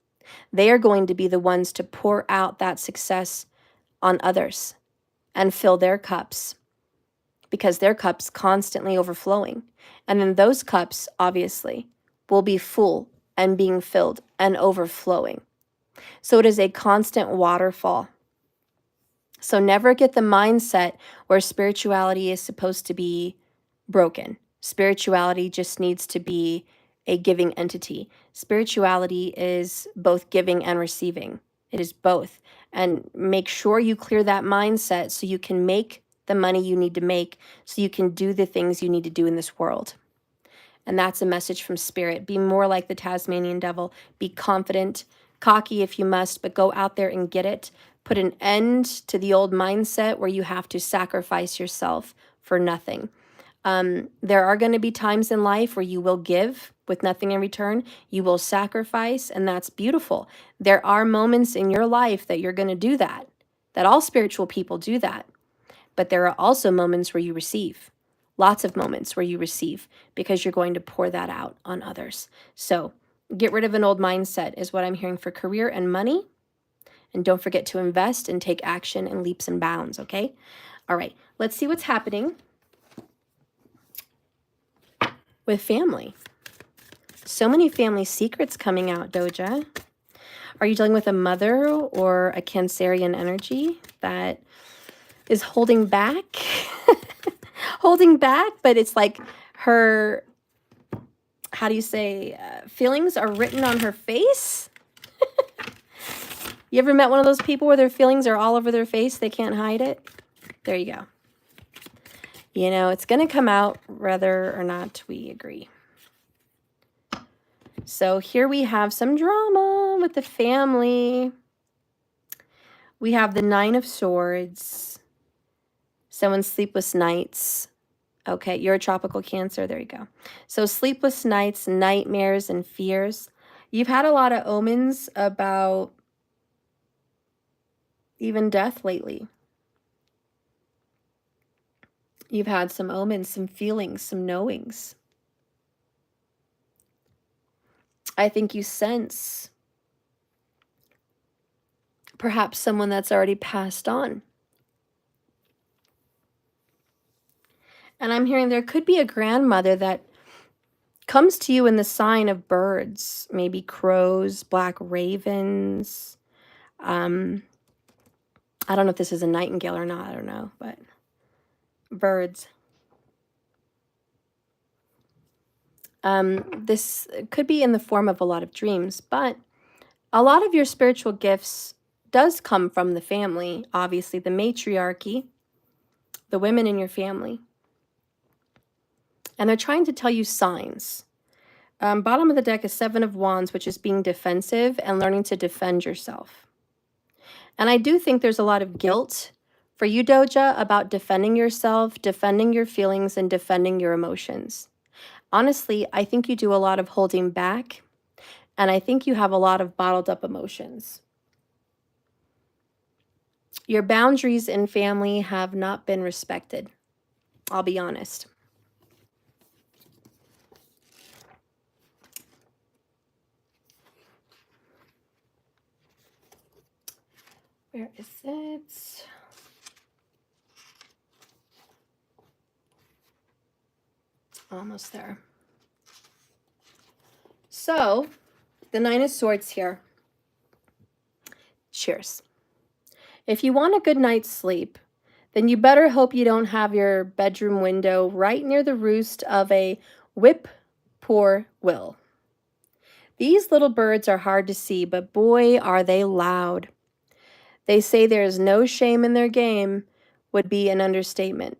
they are going to be the ones to pour out that success on others and fill their cups, because their cup's constantly overflowing. And then those cups, obviously, will be full and being filled and overflowing. So it is a constant waterfall. So never get the mindset where spirituality is supposed to be broken. Spirituality just needs to be a giving entity. Spirituality is both giving and receiving. It is both. And make sure you clear that mindset so you can make the money you need to make, so you can do the things you need to do in this world. And that's a message from Spirit. Be more like the Tasmanian devil. Be confident, cocky if you must, but go out there and get it. Put an end to the old mindset where you have to sacrifice yourself for nothing. There are going to be times in life where you will give with nothing in return. You will sacrifice, and that's beautiful. There are moments in your life that you're going to do that all spiritual people do that. But there are also moments where you receive. Lots of moments where you receive, because you're going to pour that out on others. So get rid of an old mindset is what I'm hearing for career and money. And don't forget to invest and take action in leaps and bounds, okay? All right, let's see what's happening with family. So many family secrets coming out, Doja. Are you dealing with a mother or a Cancerian energy that is holding back? Holding back, but it's like her, how do you say, feelings are written on her face? You ever met one of those people where their feelings are all over their face? They can't hide it? There you go. You know, it's going to come out whether or not we agree. So here we have some drama with the family. We have the 9 of Swords. Someone's sleepless nights. Okay, you're a tropical Cancer. There you go. So sleepless nights, nightmares, and fears. You've had a lot of omens about even death lately. You've had some omens, some feelings, some knowings. I think you sense perhaps someone that's already passed on. And I'm hearing there could be a grandmother that comes to you in the sign of birds, maybe crows, black ravens. I don't know if this is a nightingale or not, I don't know, but birds. This could be in the form of a lot of dreams, but a lot of your spiritual gifts does come from the family, obviously, the matriarchy, the women in your family. And they're trying to tell you signs. Bottom of the deck is 7 of Wands, which is being defensive and learning to defend yourself. And I do think there's a lot of guilt for you, Doja, about defending yourself, defending your feelings, and defending your emotions. Honestly, I think you do a lot of holding back, and I think you have a lot of bottled up emotions. Your boundaries in family have not been respected. I'll be honest. Where is it? Almost there. So, the 9 of Swords here. Cheers. If you want a good night's sleep, then you better hope you don't have your bedroom window right near the roost of a whip-poor-will. These little birds are hard to see, but boy, are they loud. They say there is no shame in their game would be an understatement.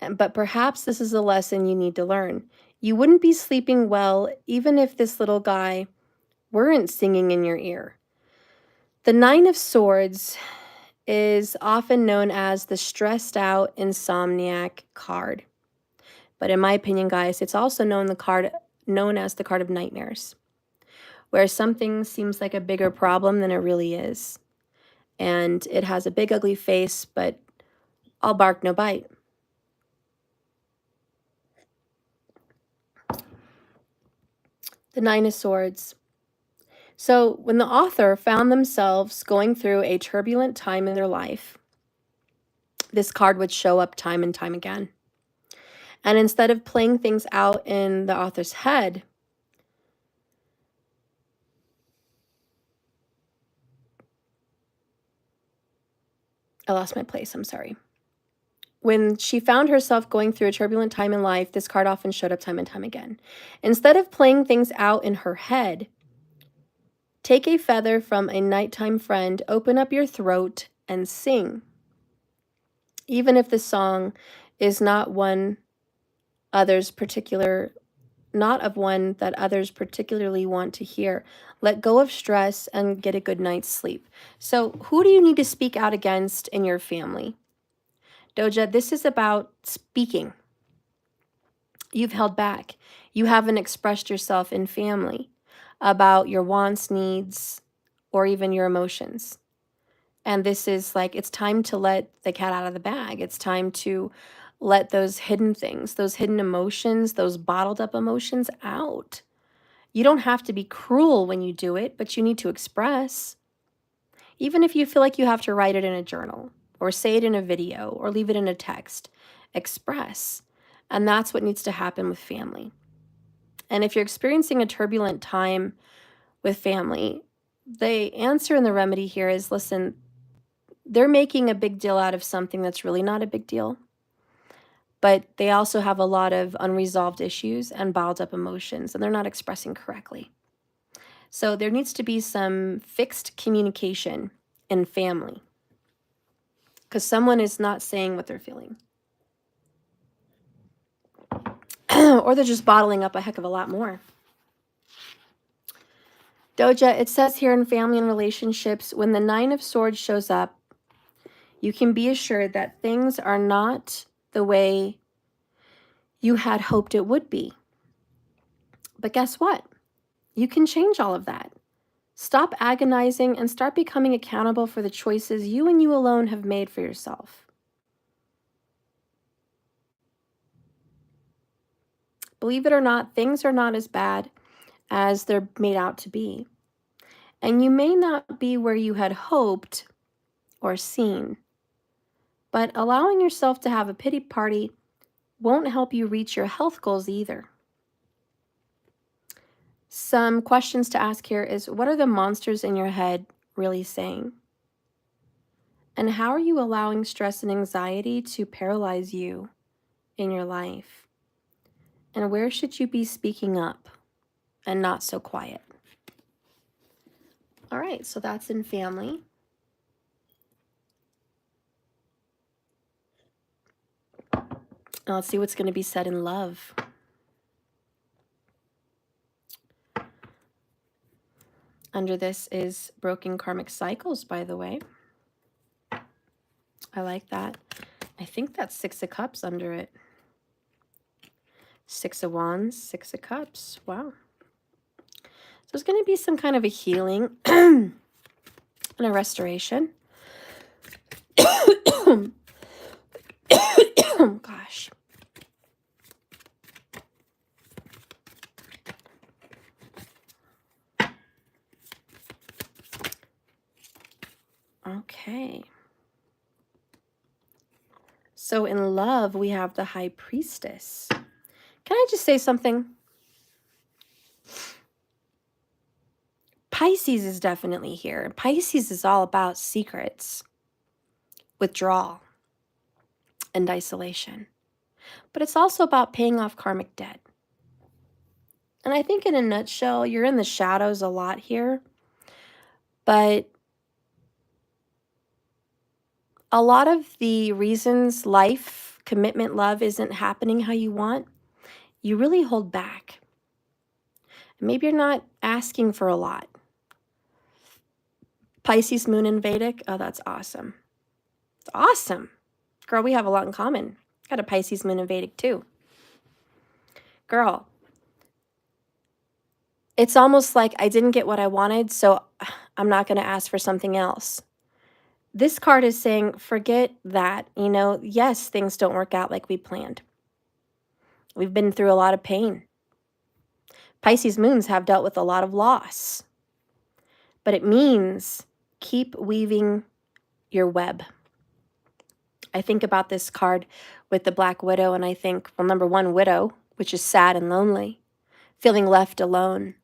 But perhaps this is a lesson you need to learn. You wouldn't be sleeping well even if this little guy weren't singing in your ear. The Nine of Swords is often known as the stressed out insomniac card. But in my opinion, guys, it's also known as the card of nightmares, where something seems like a bigger problem than it really is. And it has a big ugly face, but all bark, no bite. The Nine of Swords. So when the author found themselves going through a turbulent time in their life, this card would show up time and time again. And instead of playing things out in the author's head, I lost my place, I'm sorry. When she found herself going through a turbulent time in life, this card often showed up time and time again. Instead of playing things out in her head, take a feather from a nighttime friend, open up your throat, and sing. Even if the song is not of one that others particularly want to hear. Let go of stress and get a good night's sleep. So who do you need to speak out against in your family? Doja, this is about speaking. You've held back. You haven't expressed yourself in family about your wants, needs, or even your emotions. And this is like, it's time to let the cat out of the bag. It's time to let those hidden things, those hidden emotions, those bottled up emotions out. You don't have to be cruel when you do it, but you need to express. Even if you feel like you have to write it in a journal or say it in a video or leave it in a text, express. And that's what needs to happen with family. And if you're experiencing a turbulent time with family, the answer and the remedy here is, listen, they're making a big deal out of something that's really not a big deal. But they also have a lot of unresolved issues and bottled up emotions, and they're not expressing correctly. So there needs to be some fixed communication in family, because someone is not saying what they're feeling. Or they're just bottling up a heck of a lot more. Doja, it says here in family and relationships, when the Nine of Swords shows up, you can be assured that things are not the way you had hoped it would be. But guess what? You can change all of that. Stop agonizing and start becoming accountable for the choices you and you alone have made for yourself. Believe it or not, things are not as bad as they're made out to be. And you may not be where you had hoped or seen, but allowing yourself to have a pity party won't help you reach your health goals either. Some questions to ask here is, what are the monsters in your head really saying? And how are you allowing stress and anxiety to paralyze you in your life? And where should you be speaking up and not so quiet? All right, so that's in family. Now let's see what's going to be said in love. Under this is broken karmic cycles, by the way. I like that. I think that's 6 of Cups under it. 6 of Wands, 6 of Cups. Wow. So there's going to be some kind of a healing and a restoration. Gosh. Okay. So in love, we have the High Priestess. Can I just say something? Pisces is definitely here. Pisces is all about secrets, withdrawal, and isolation. But it's also about paying off karmic debt. And I think in a nutshell, you're in the shadows a lot here, but a lot of the reasons life, commitment, love isn't happening how you want, you really hold back. Maybe you're not asking for a lot. Pisces moon in Vedic, oh, that's awesome. It's awesome. Girl, we have a lot in common. Got a Pisces moon in Vedic too. Girl, it's almost like I didn't get what I wanted, so I'm not going to ask for something else. This card is saying, forget that. You know, yes, things don't work out like we planned. We've been through a lot of pain. Pisces moons have dealt with a lot of loss. But it means keep weaving your web. I think about this card with the Black Widow, and I think, well, number one, widow, which is sad and lonely, feeling left alone,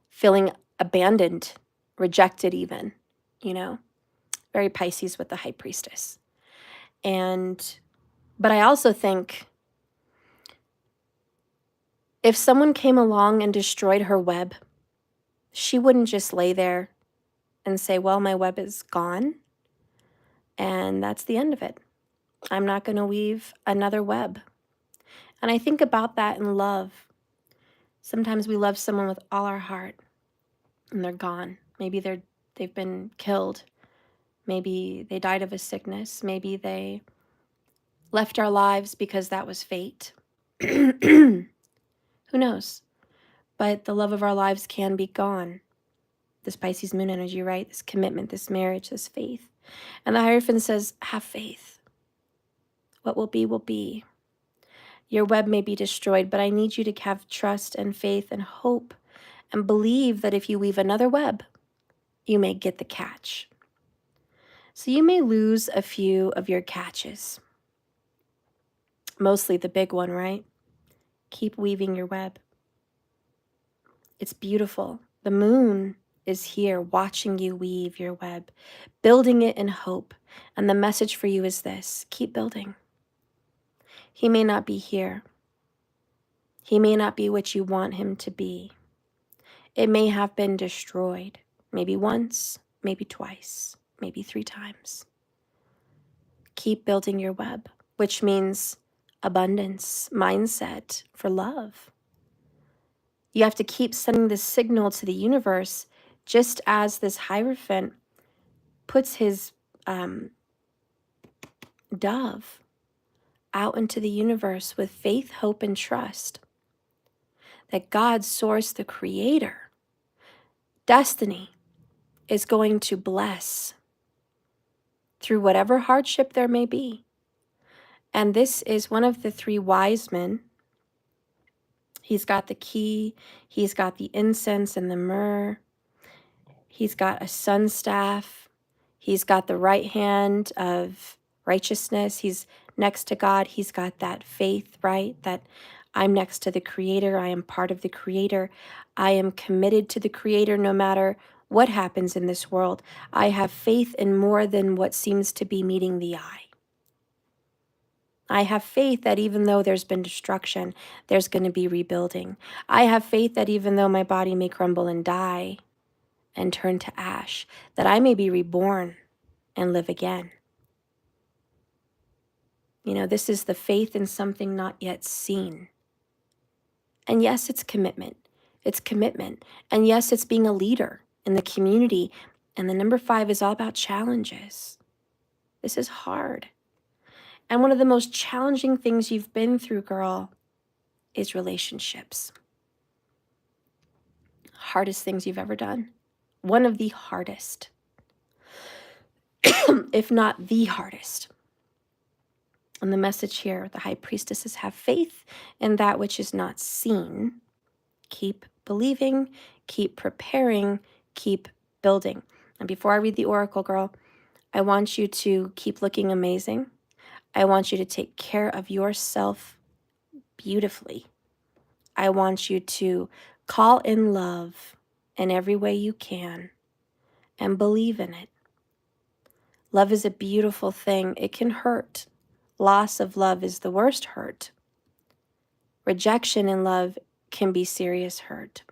feeling abandoned, rejected even, you know, very Pisces with the High Priestess. But I also think if someone came along and destroyed her web, she wouldn't just lay there and say, well, my web is gone, and that's the end of it. I'm not going to weave another web. And I think about that in love. Sometimes we love someone with all our heart, and they're gone. Maybe they've been killed. Maybe they died of a sickness. Maybe they left our lives because that was fate. Who knows? But the love of our lives can be gone. This Pisces moon energy, right? This commitment, this marriage, this faith. And the Hierophant says, have faith. What will be, will be. Your web may be destroyed, but I need you to have trust and faith and hope and believe that if you weave another web, you may get the catch. So you may lose a few of your catches. Mostly the big one, right? Keep weaving your web. It's beautiful. The moon is here watching you weave your web, building it in hope. And the message for you is this: keep building. He may not be here. He may not be what you want him to be. It may have been destroyed, maybe once, maybe twice, maybe 3 times. Keep building your web, which means abundance mindset for love. You have to keep sending this signal to the universe, just as this Hierophant puts his dove out into the universe with faith, hope, and trust that God, source, the creator, destiny, is going to bless through whatever hardship there may be. And this is one of the 3 wise men. He's got the key, he's got the incense and the myrrh, he's got a sun staff, he's got the right hand of righteousness, he's next to God, he's got that faith, right? That I'm next to the Creator, I am part of the Creator, I am committed to the Creator no matter what happens in this world. I have faith in more than what seems to be meeting the eye. I have faith that even though there's been destruction, there's going to be rebuilding. I have faith that even though my body may crumble and die and turn to ash, that I may be reborn and live again. You know, this is the faith in something not yet seen. And yes, it's commitment. It's commitment. And yes, it's being a leader in the community. And the number 5 is all about challenges. This is hard. And one of the most challenging things you've been through, girl, is relationships. Hardest things you've ever done. One of the hardest, if not the hardest. And the message here, the High Priestess, is have faith in that which is not seen. Keep believing, keep preparing, keep building. And before I read the oracle, girl, I want you to keep looking amazing. I want you to take care of yourself beautifully. I want you to call in love in every way you can and believe in it. Love is a beautiful thing. It can hurt. Loss of love is the worst hurt. Rejection in love can be serious hurt.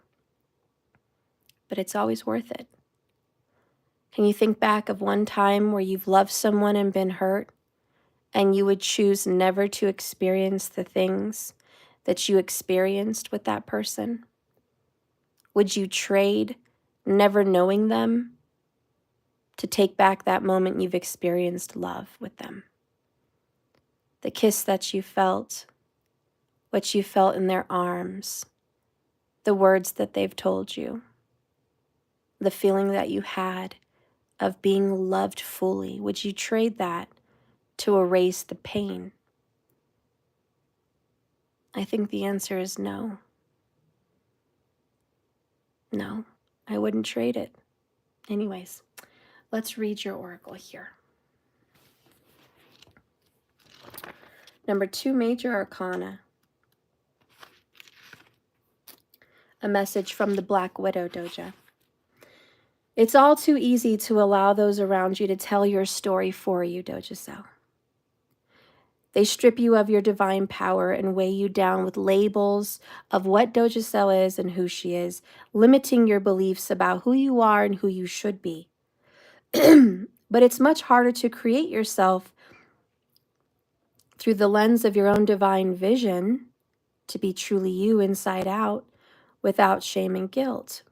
But it's always worth it. Can you think back of one time where you've loved someone and been hurt, and you would choose never to experience the things that you experienced with that person? Would you trade never knowing them to take back that moment you've experienced love with them? The kiss that you felt, what you felt in their arms, the words that they've told you, the feeling that you had of being loved fully. Would you trade that to erase the pain? I think the answer is no. No, I wouldn't trade it. Anyways, let's read your oracle here. Number 2, Major Arcana. A message from the Black Widow Doja. It's all too easy to allow those around you to tell your story for you, Doja Cell. They strip you of your divine power and weigh you down with labels of what Doja Cell is and who she is, limiting your beliefs about who you are and who you should be. But it's much harder to create yourself through the lens of your own divine vision, to be truly you inside out, without shame and guilt.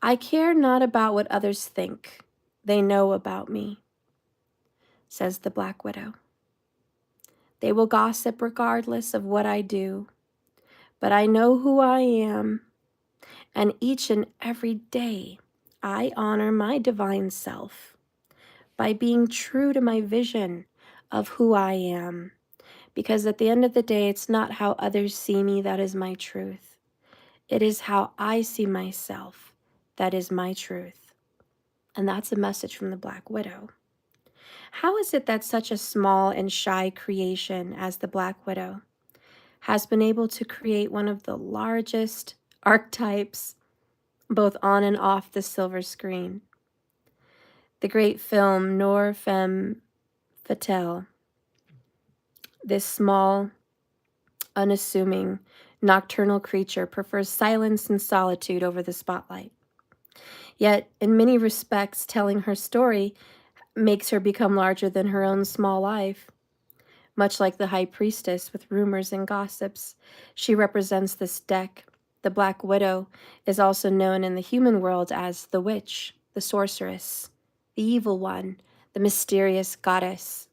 I care not about what others think. They know about me, says the Black Widow. They will gossip regardless of what I do, but I know who I am, and each and every day I honor my divine self by being true to my vision of who I am, because at the end of the day, it's not how others see me that is my truth. It is how I see myself that is my truth. And that's a message from the Black Widow. How is it that such a small and shy creation as the Black Widow has been able to create one of the largest archetypes both on and off the silver screen? The great film Noir Femme Fatale, this small, unassuming, nocturnal creature prefers silence and solitude over the spotlight. Yet, in many respects, telling her story makes her become larger than her own small life. Much like the High Priestess with rumors and gossips, she represents this deck. The Black Widow is also known in the human world as the witch, the sorceress, the evil one, the mysterious goddess,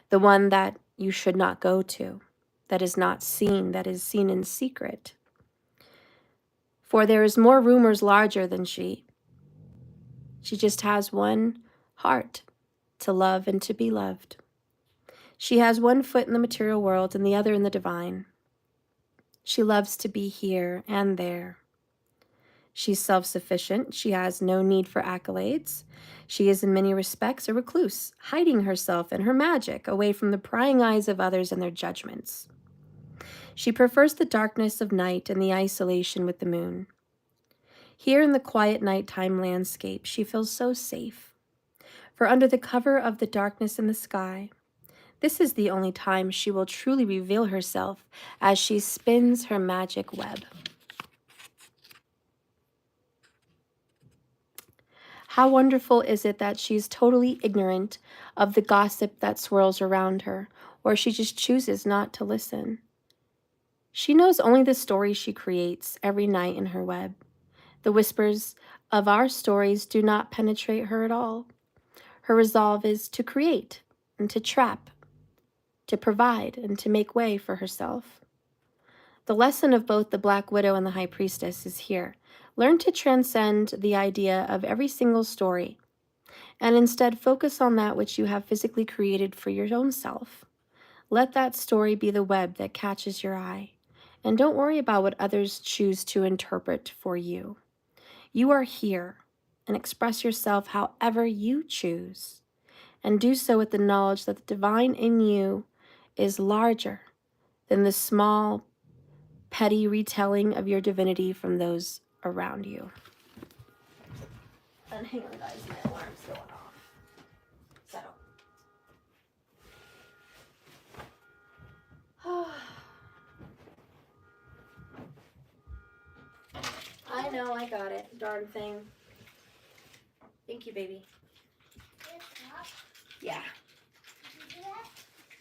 the one that you should not go to, that is not seen, that is seen in secret. For there is more rumors larger than she. She just has one heart to love and to be loved. She has one foot in the material world and the other in the divine. She loves to be here and there. She's self-sufficient. She has no need for accolades. She is in many respects a recluse, hiding herself and her magic away from the prying eyes of others and their judgments. She prefers the darkness of night and the isolation with the moon. Here in the quiet nighttime landscape, she feels so safe. For under the cover of the darkness in the sky, this is the only time she will truly reveal herself as she spins her magic web. How wonderful is it that she's totally ignorant of the gossip that swirls around her, or she just chooses not to listen. She knows only the story she creates every night in her web. The whispers of our stories do not penetrate her at all. Her resolve is to create and to trap, to provide and to make way for herself. The lesson of both the Black Widow and the High Priestess is here. Learn to transcend the idea of every single story and instead focus on that which you have physically created for your own self. Let that story be the web that catches your eye, and don't worry about what others choose to interpret for you. You are here, and express yourself however you choose, and do so with the knowledge that the divine in you is larger than the small, petty retelling of your divinity from those around you. And hang on, guys, my alarm's going off. Settle. I know, I got it. Darn thing. Thank you, baby. Yeah.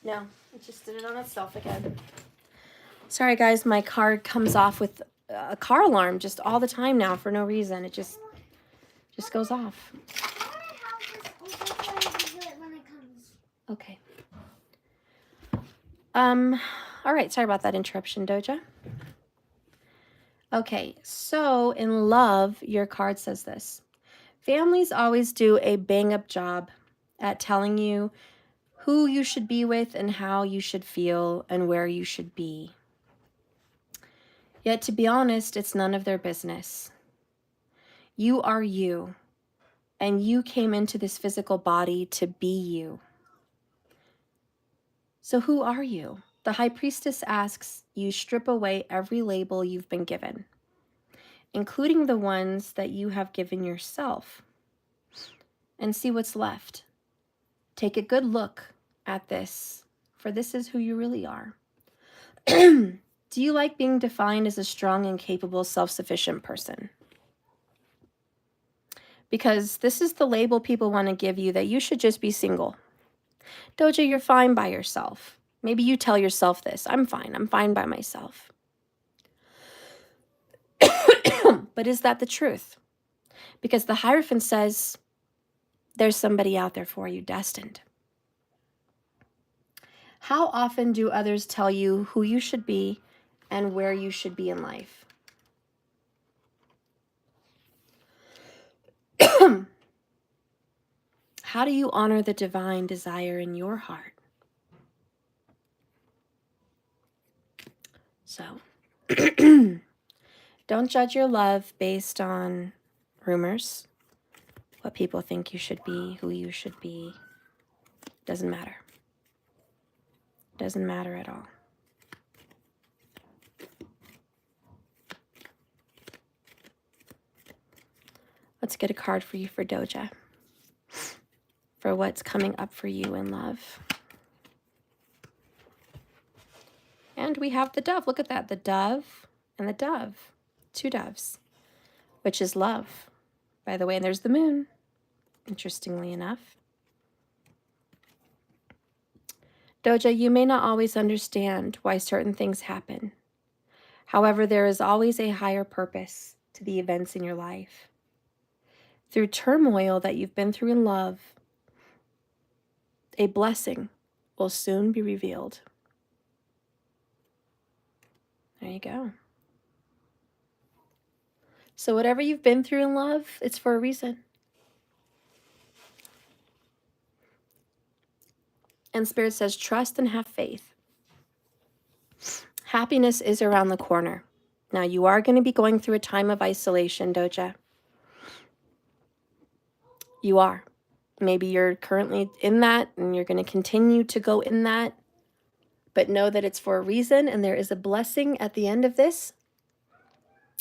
No, it just did it on itself again. Sorry, guys, my car comes off with a car alarm just all the time now for no reason. It just goes off. Okay. All right, sorry about that interruption, Doja. Okay, so in love, your card says this. Families always do a bang-up job at telling you who you should be with and how you should feel and where you should be. Yet, to be honest, it's none of their business. You are you, and you came into this physical body to be you. So who are you? The High Priestess asks you strip away every label you've been given, including the ones that you have given yourself, and see what's left. Take a good look at this, for this is who you really are. Do you like being defined as a strong and capable, self-sufficient person? Because this is the label people want to give you, that you should just be single. Doja, you're fine by yourself. Maybe you tell yourself this. I'm fine by myself. But is that the truth? Because the Hierophant says there's somebody out there for you, destined. How often do others tell you who you should be and where you should be in life? How do you honor the divine desire in your heart? So, don't judge your love based on rumors, what people think you should be, who you should be. Doesn't matter. Doesn't matter at all. Let's get a card for you for Doja, for what's coming up for you in love. And we have the dove. Look at that. The dove and the dove. Two doves, which is love, by the way. And there's the moon, interestingly enough. Doja, you may not always understand why certain things happen. However, there is always a higher purpose to the events in your life. Through turmoil that you've been through in love, a blessing will soon be revealed. There you go. So whatever you've been through in love, it's for a reason. And Spirit says, trust and have faith. Happiness is around the corner. Now, you are going to be going through a time of isolation, Doja. You are. Maybe you're currently in that and you're going to continue to go in that. But know that it's for a reason and there is a blessing at the end of this.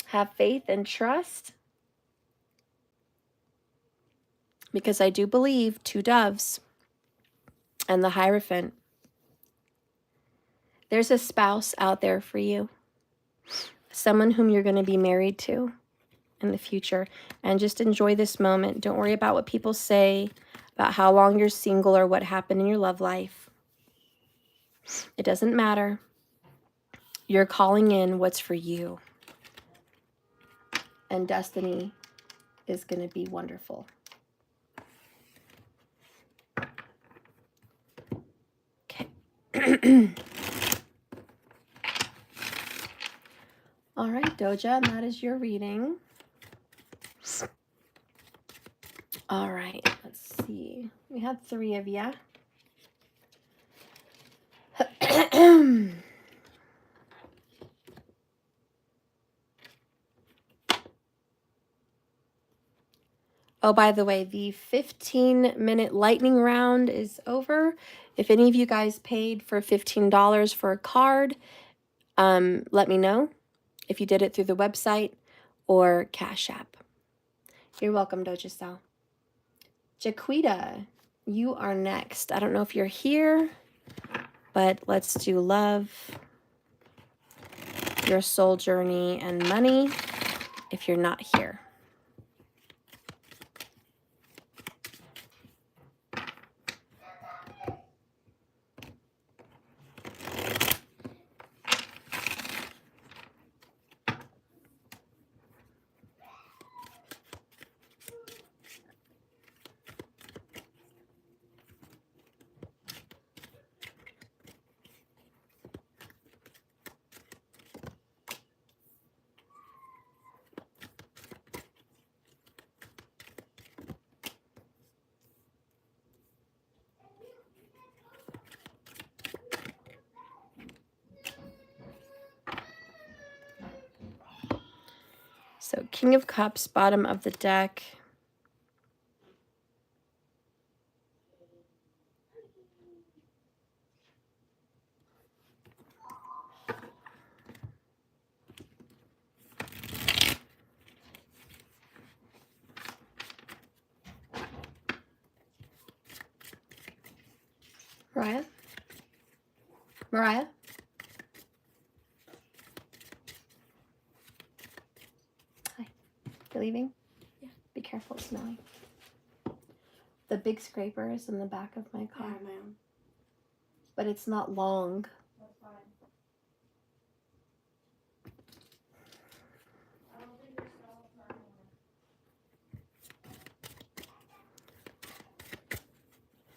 Have faith and trust. Because I do believe two doves and the Hierophant. There's a spouse out there for you. Someone whom you're going to be married to in the future. And just enjoy this moment. Don't worry about what people say, about how long you're single or what happened in your love life. It doesn't matter. You're calling in what's for you. And destiny is going to be wonderful. Okay. All right, Doja, and that is your reading. All right, let's see. We had 3 of you. Oh, by the way, the 15-minute lightning round is over. If any of you guys paid for $15 for a card, let me know if you did it through the website or Cash App. You're welcome, Doja Sal. Jaquita, you are next. I don't know if you're here, but let's do love, your soul journey, and money. if you're not here. So King of Cups, bottom of the deck. Mariah? Mariah? Hi. You leaving? Yeah. Be careful, it's smelling. The big scraper is in the back of my car. Yeah, my own. But it's not long. That's fine. I don't think there's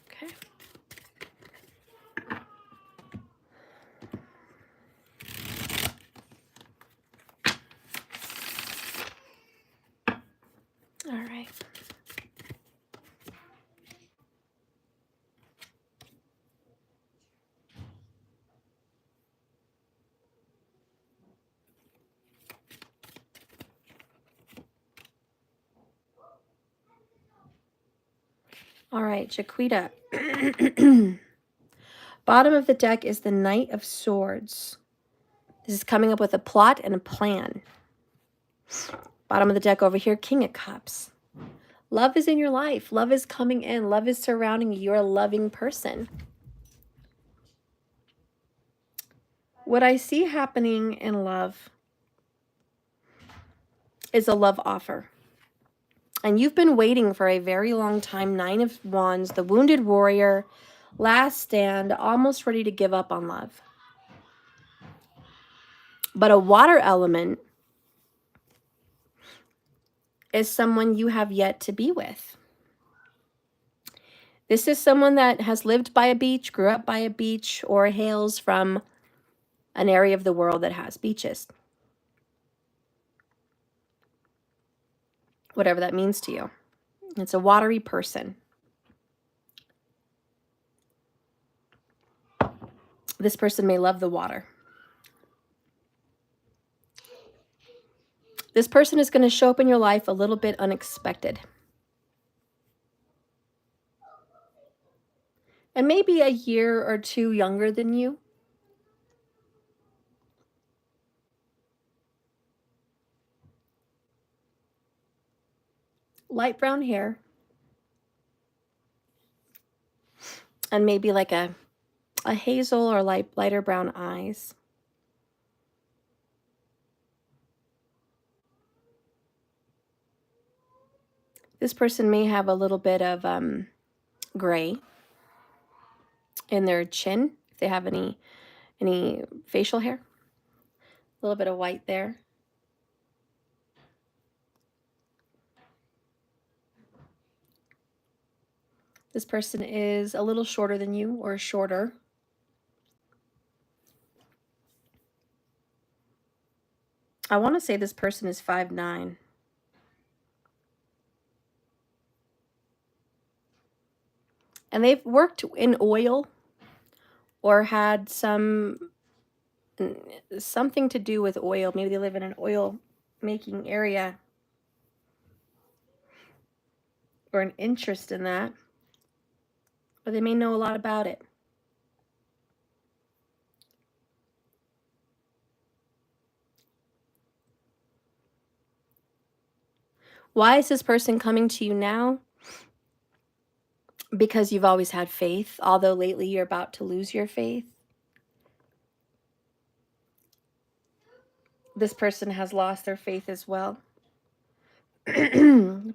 okay. All right. All right, Jaquita. Bottom of the deck is the Knight of Swords. This is coming up with a plot and a plan. Bottom of the deck over here, King of Cups. Love is in your life. Love is coming in. Love is surrounding you. You're a loving person. What I see happening in love is a love offer. And you've been waiting for a very long time. 9 of Wands, the wounded warrior, last stand, almost ready to give up on love. But a water element is someone you have yet to be with. This is someone that has lived by a beach, grew up by a beach, or hails from an area of the world that has beaches. Whatever that means to you. It's a watery person. This person may love the water. This person is going to show up in your life a little bit unexpected. And maybe a year or two younger than you. Light brown hair. And maybe like a hazel or lighter brown eyes. This person may have a little bit of gray in their chin, if they have any facial hair. A little bit of white there. This person is a little shorter than you, or shorter. I want to say this person is 5'9". And they've worked in oil or had something to do with oil. Maybe they live in an oil making area or an interest in that. Or they may know a lot about it. Why is this person coming to you now? Because you've always had faith, although lately you're about to lose your faith. This person has lost their faith as well.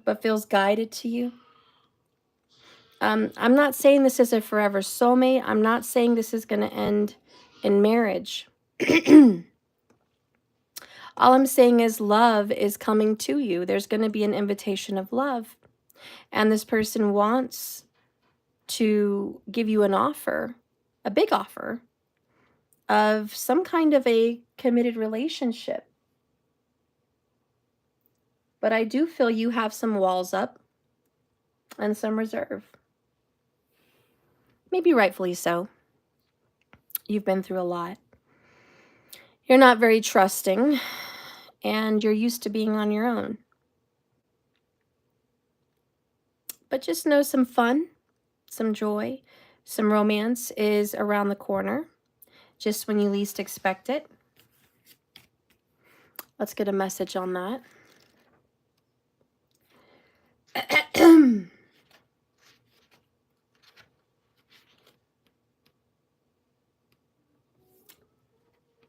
but feels guided to you. I'm not saying this is a forever soulmate. I'm not saying this is going to end in marriage. All I'm saying is love is coming to you. There's going to be an invitation of love. And this person wants to give you an offer, a big offer, of some kind of a committed relationship. But I do feel you have some walls up and some reserve. Maybe rightfully so. You've been through a lot. You're not very trusting, and you're used to being on your own. But just know some fun, some joy, some romance is around the corner, just when you least expect it. Let's get a message on that.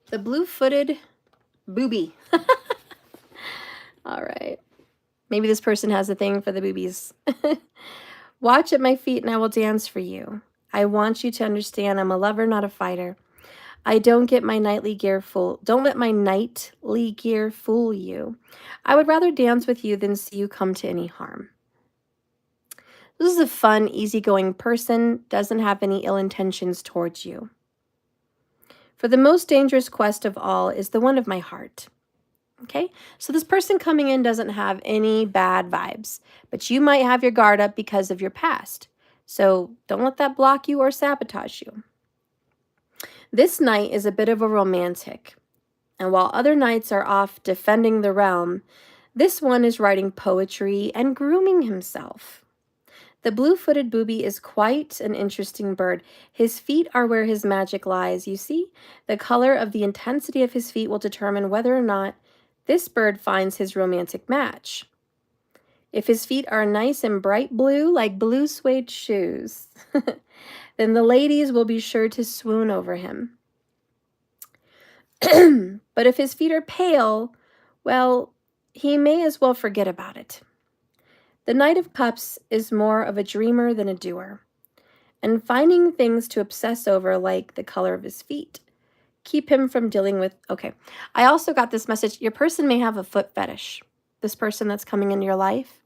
The blue-footed booby. All right. Maybe this person has a thing for the boobies. Watch at my feet and I will dance for you. I want you to understand I'm a lover, not a fighter. I don't get my nightly gear fool. Don't let my nightly gear fool you. I would rather dance with you than see you come to any harm. This is a fun, easygoing person, doesn't have any ill intentions towards you. For the most dangerous quest of all is the one of my heart. Okay, so this person coming in doesn't have any bad vibes, but you might have your guard up because of your past. So don't let that block you or sabotage you. This knight is a bit of a romantic, and while other knights are off defending the realm, this one is writing poetry and grooming himself. The blue-footed booby is quite an interesting bird. His feet are where his magic lies, you see? The color of the intensity of his feet will determine whether or not this bird finds his romantic match. If his feet are nice and bright blue, like blue suede shoes, then the ladies will be sure to swoon over him. But if his feet are pale, well, he may as well forget about it. The Knight of Cups is more of a dreamer than a doer, and finding things to obsess over like the color of his feet keep him from dealing with, okay. I also got this message, your person may have a foot fetish, this person that's coming into your life.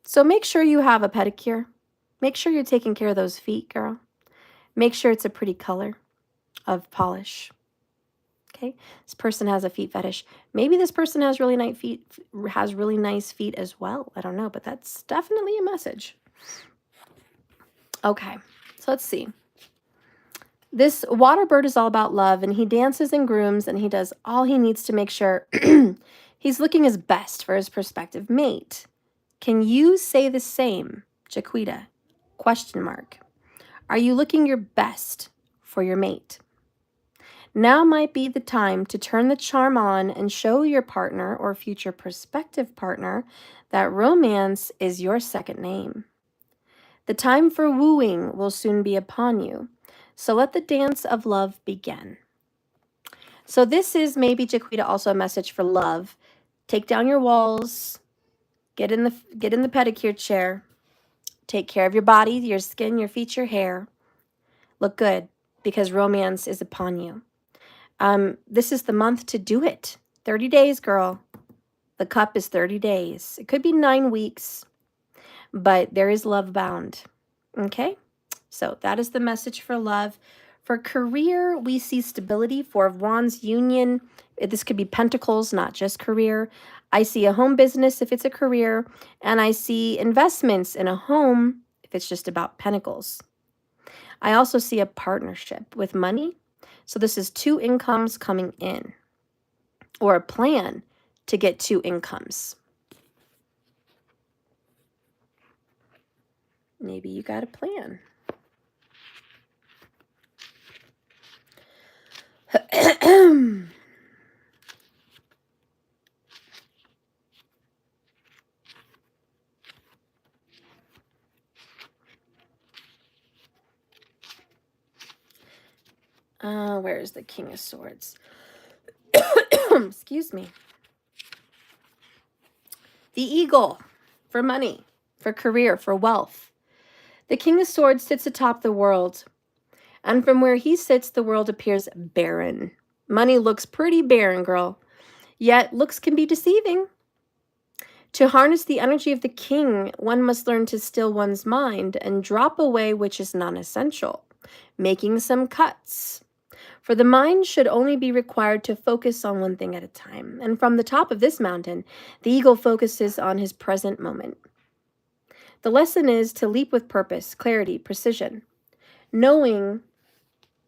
So make sure you have a pedicure. Make sure you're taking care of those feet, girl. Make sure it's a pretty color of polish. Okay, this person has a feet fetish. Maybe this person has really nice feet as well. I don't know, but that's definitely a message. Okay, so let's see. This water bird is all about love, and he dances and grooms, and he does all he needs to make sure he's looking his best for his prospective mate. Can you say the same, Jaquita? Question mark. Are you looking your best for your mate? Now might be the time to turn the charm on and show your partner or future prospective partner that romance is your second name. The time for wooing will soon be upon you, so let the dance of love begin. So this is maybe, Jaquita, also a message for love. Take down your walls, get in the pedicure chair, take care of your body, your skin, your feet, your hair. Look good, because romance is upon you. This is the month to do it. 30 days, girl. The cup is 30 days. It could be 9 weeks, but there is love bound. Okay? So that is the message for love. For career, we see stability. Four of Wands, union. This could be pentacles, not just career. I see a home business if it's a career, and I see investments in a home if it's just about pentacles. I also see a partnership with money. So this is 2 incomes coming in, or a plan to get 2 incomes. Maybe you got a plan. Where's the King of Swords? Excuse me. The eagle, for money, for career, for wealth. The King of Swords sits atop the world, and from where he sits, the world appears barren. Money looks pretty barren, girl. Yet looks can be deceiving. To harness the energy of the king, one must learn to still one's mind and drop away which is non-essential, making some cuts. For the mind should only be required to focus on one thing at a time. And from the top of this mountain, the eagle focuses on his present moment. The lesson is to leap with purpose, clarity, precision, knowing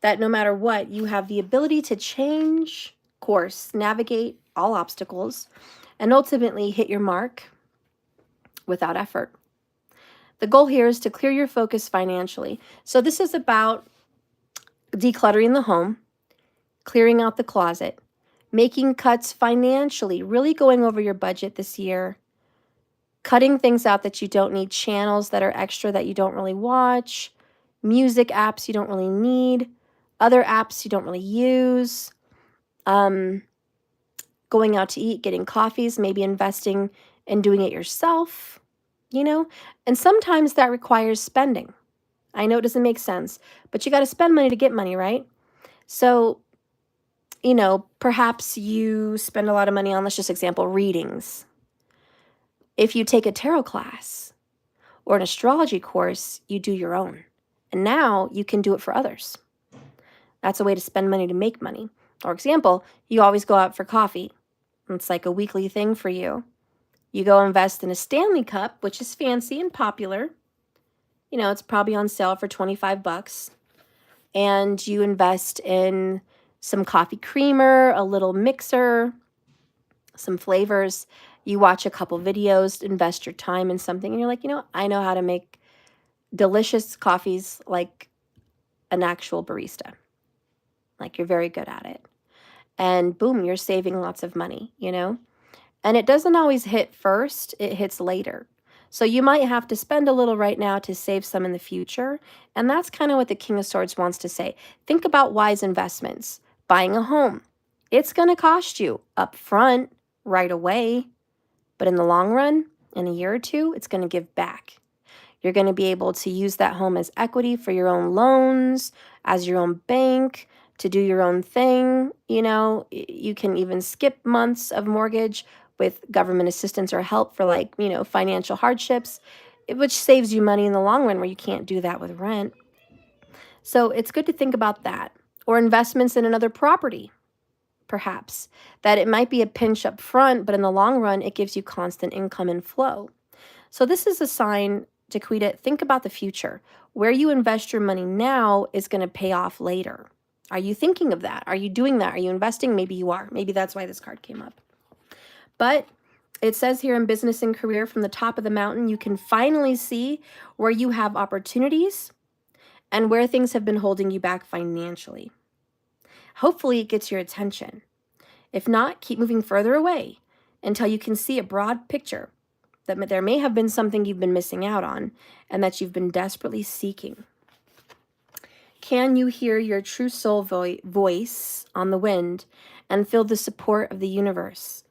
that no matter what, you have the ability to change course, navigate all obstacles, and ultimately hit your mark without effort. The goal here is to clear your focus financially. So this is about decluttering the home, clearing out the closet, making cuts financially, really going over your budget this year, cutting things out that you don't need, channels that are extra that you don't really watch, music apps you don't really need, other apps you don't really use, going out to eat, getting coffees, maybe investing in doing it yourself, you know? And sometimes that requires spending. I know it doesn't make sense, but you got to spend money to get money, right? So, you know, perhaps you spend a lot of money on, let's just example, readings. If you take a tarot class or an astrology course, you do your own. And now you can do it for others. That's a way to spend money to make money. For example, you always go out for coffee. It's like a weekly thing for you. You go invest in a Stanley Cup, which is fancy and popular. You know, it's probably on sale for 25 bucks. And you invest in some coffee creamer, a little mixer, some flavors. You watch a couple videos, invest your time in something, and you're like, you know, I know how to make delicious coffees like an actual barista. Like you're very good at it. And boom, you're saving lots of money, you know? And it doesn't always hit first, it hits later. So you might have to spend a little right now to save some in the future. And that's kind of what the King of Swords wants to say. Think about wise investments. Buying a home. It's going to cost you up front, right away. But in the long run, in a year or two, it's going to give back. You're going to be able to use that home as equity for your own loans, as your own bank, to do your own thing. You know, you can even skip months of mortgage with government assistance or help for, like, you know, financial hardships, which saves you money in the long run where you can't do that with rent. So it's good to think about that. Or investments in another property, perhaps, that it might be a pinch up front, but in the long run, it gives you constant income and flow. So this is a sign, Jaquita, think about the future. Where you invest your money now is going to pay off later. Are you thinking of that? Are you doing that? Are you investing? Maybe you are. Maybe that's why this card came up. But it says here in business and career, from the top of the mountain, you can finally see where you have opportunities and where things have been holding you back financially. Hopefully it gets your attention. If not, keep moving further away until you can see a broad picture that there may have been something you've been missing out on and that you've been desperately seeking. Can you hear your true soul voice on the wind and feel the support of the universe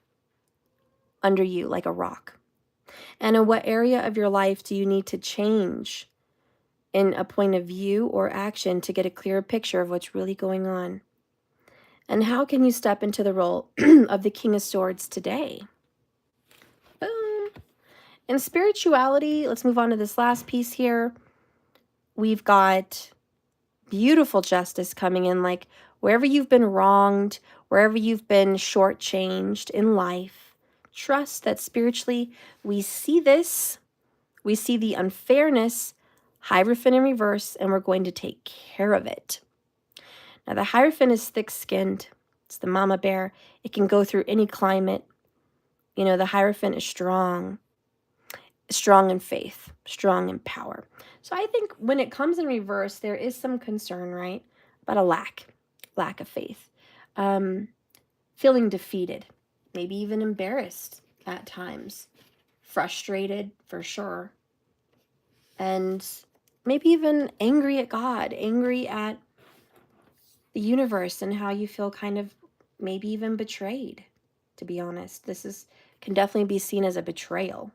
under you like a rock? And in what area of your life do you need to change in a point of view or action to get a clearer picture of what's really going on? And how can you step into the role of the King of Swords today? Boom. In spirituality, let's move on to this last piece here. We've got beautiful justice coming in, like wherever you've been wronged, wherever you've been shortchanged in life, trust that spiritually we see this, we see the unfairness, Hierophant in reverse, and we're going to take care of it. Now the Hierophant is thick-skinned. It's the mama bear. It can go through any climate. You know, the Hierophant is strong in faith, strong in power. So I think when it comes in reverse, there is some concern, right? About a lack of faith. Feeling defeated, maybe even embarrassed at times, frustrated for sure, and maybe even angry at God, angry at the universe and how you feel kind of maybe even betrayed. to be honest. Can definitely be seen as a betrayal.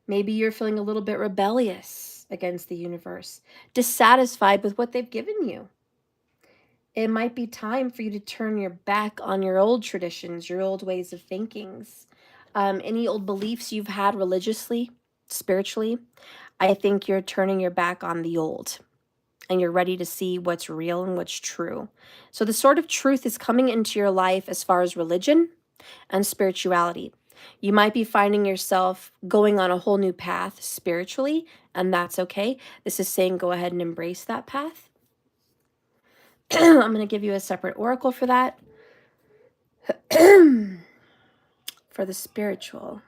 Maybe you're feeling a little bit rebellious against the universe, dissatisfied with what they've given you. It might be time for you to turn your back on your old traditions, your old ways of thinking. Any old beliefs you've had religiously, spiritually, I think you're turning your back on the old and you're ready to see what's real and what's true. So the sort of truth is coming into your life as far as religion and spirituality. You might be finding yourself going on a whole new path spiritually, and that's okay. This is saying go ahead and embrace that path. I'm going to give you a separate oracle for that. For the spiritual.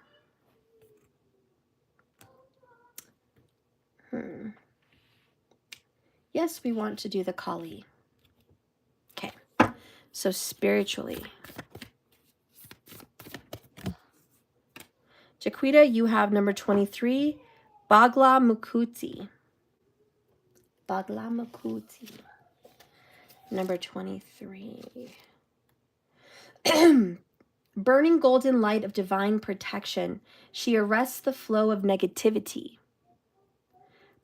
Yes, we want to do the Kali. Okay. So spiritually. Jaquita, you have number 23, Bagla Mukuti. Bagla Mukuti. Number 23. Burning golden light of divine protection, she arrests the flow of negativity,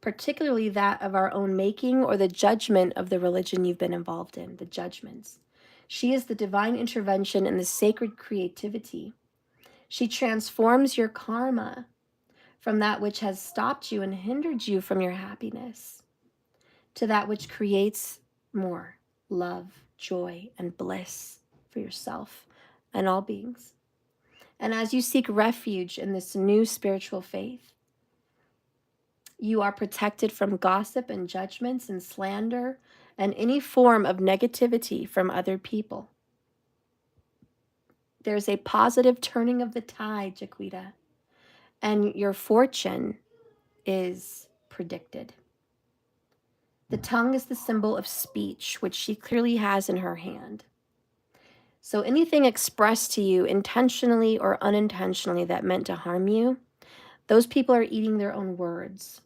particularly that of our own making or the judgment of the religion you've been involved in, the judgments. She is the divine intervention and the sacred creativity. She transforms your karma from that which has stopped you and hindered you from your happiness to that which creates more love, joy, and bliss for yourself and all beings. And as you seek refuge in this new spiritual faith, you are protected from gossip and judgments and slander and any form of negativity from other people. There's a positive turning of the tide, Jaquita, and your fortune is predicted. The tongue is the symbol of speech, which she clearly has in her hand. So anything expressed to you intentionally or unintentionally that meant to harm you, those people are eating their own words.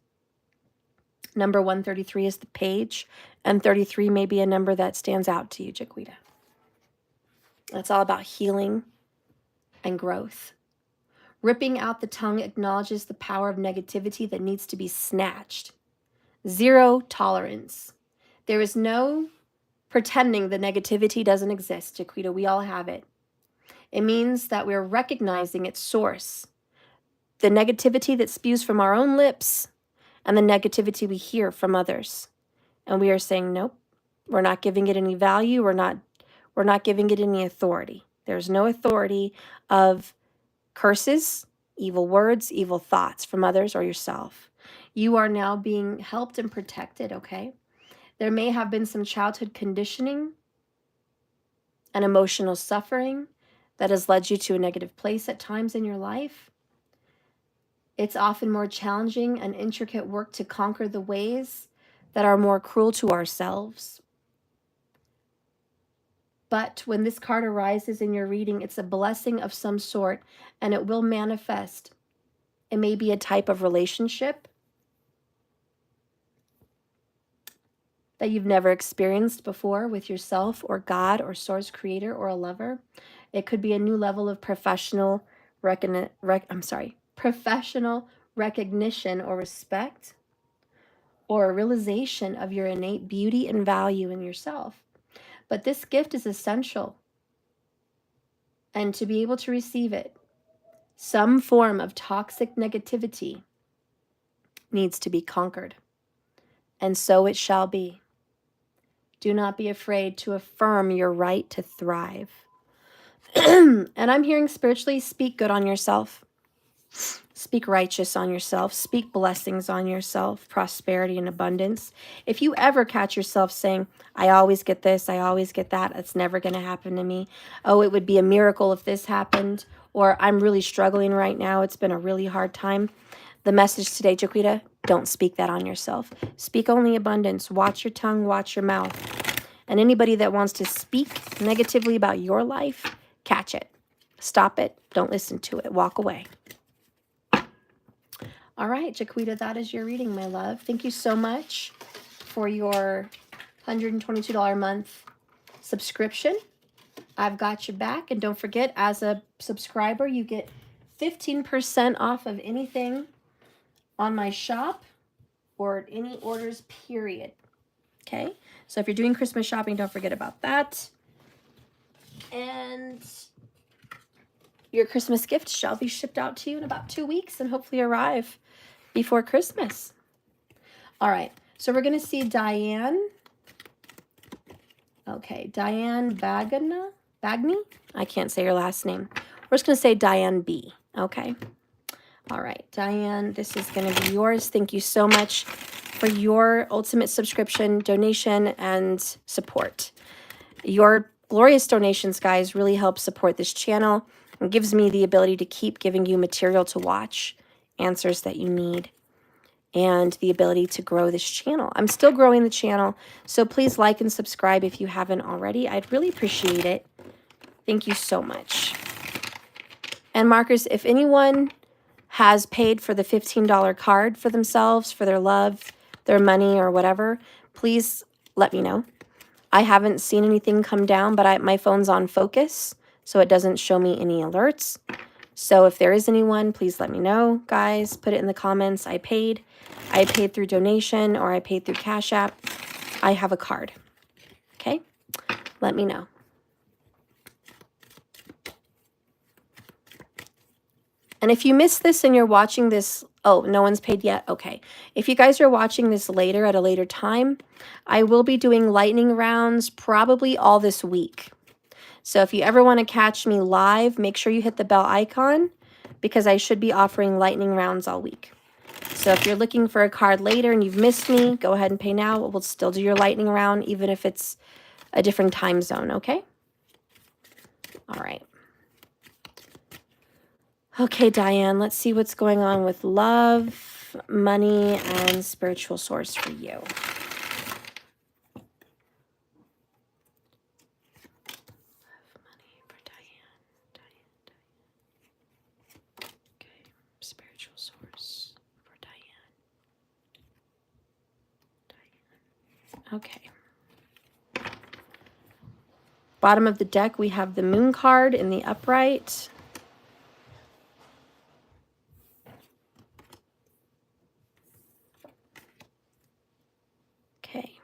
Number 133 is the page, and 33 may be a number that stands out to you, Jaquita. It's all about healing and growth. Ripping out the tongue acknowledges the power of negativity that needs to be snatched. Zero tolerance. There is no pretending the negativity doesn't exist, Jaquita. We all have it. It means that we're recognizing its source. The negativity that spews from our own lips and the negativity we hear from others. And we are saying, nope, we're not giving it any value. We're not giving it any authority. There's no authority of curses, evil words, evil thoughts from others or yourself. You are now being helped and protected, okay? There may have been some childhood conditioning and emotional suffering that has led you to a negative place at times in your life. It's often more challenging and intricate work to conquer the ways that are more cruel to ourselves. But when this card arises in your reading, it's a blessing of some sort, and it will manifest. It may be a type of relationship that you've never experienced before with yourself or God or source creator or a lover. It could be a new level of professional recognition or respect, or a realization of your innate beauty and value in yourself. But this gift is essential. And to be able to receive it, some form of toxic negativity needs to be conquered. And so it shall be. Do not be afraid to affirm your right to thrive. And I'm hearing spiritually, speak good on yourself. Speak righteous on yourself. Speak blessings on yourself, prosperity and abundance. If you ever catch yourself saying, I always get this, I always get that, it's never going to happen to me. Oh, it would be a miracle if this happened. Or I'm really struggling right now. It's been a really hard time. The message today, Jaquita, don't speak that on yourself. Speak only abundance. Watch your tongue, watch your mouth. And anybody that wants to speak negatively about your life, catch it. Stop it. Don't listen to it. Walk away. All right, Jaquita, that is your reading, my love. Thank you so much for your $122 a month subscription. I've got your back. And don't forget, as a subscriber, you get 15% off of anything on my shop or any orders, period. Okay? So if you're doing Christmas shopping, don't forget about that. And your Christmas gift shall be shipped out to you in about 2 weeks and hopefully arrive before Christmas. All right. So we're going to see Diane. Okay. Diane Bagni? I can't say your last name. We're just going to say Diane B. Okay. All right. Diane, this is going to be yours. Thank you so much for your ultimate subscription, donation, and support. Your glorious donations, guys, really help support this channel and gives me the ability to keep giving you material to watch, answers that you need, and the ability to grow this channel. I'm still growing the channel, so please like and subscribe if you haven't already. I'd really appreciate it. Thank you so much. And markers, if anyone has paid for the $15 card for themselves, for their love, their money, or whatever, please let me know. I haven't seen anything come down, but my phone's on focus, so it doesn't show me any alerts. So if there is anyone, please let me know, guys. Put it in the comments. I paid through donation, or I paid through Cash App. I have a card. Okay? Let me know. And if you missed this and you're watching this, oh, no one's paid yet? Okay. If you guys are watching this later at a later time, I will be doing lightning rounds probably all this week. So if you ever want to catch me live, make sure you hit the bell icon because I should be offering lightning rounds all week. So if you're looking for a card later and you've missed me, go ahead and pay now. We'll still do your lightning round even if it's a different time zone, okay? All right. Okay, Diane, let's see what's going on with love, money, and spiritual source for you. Love, money for Diane. Okay, spiritual source for Diane. Okay. Bottom of the deck, we have the moon card in the upright. Okay.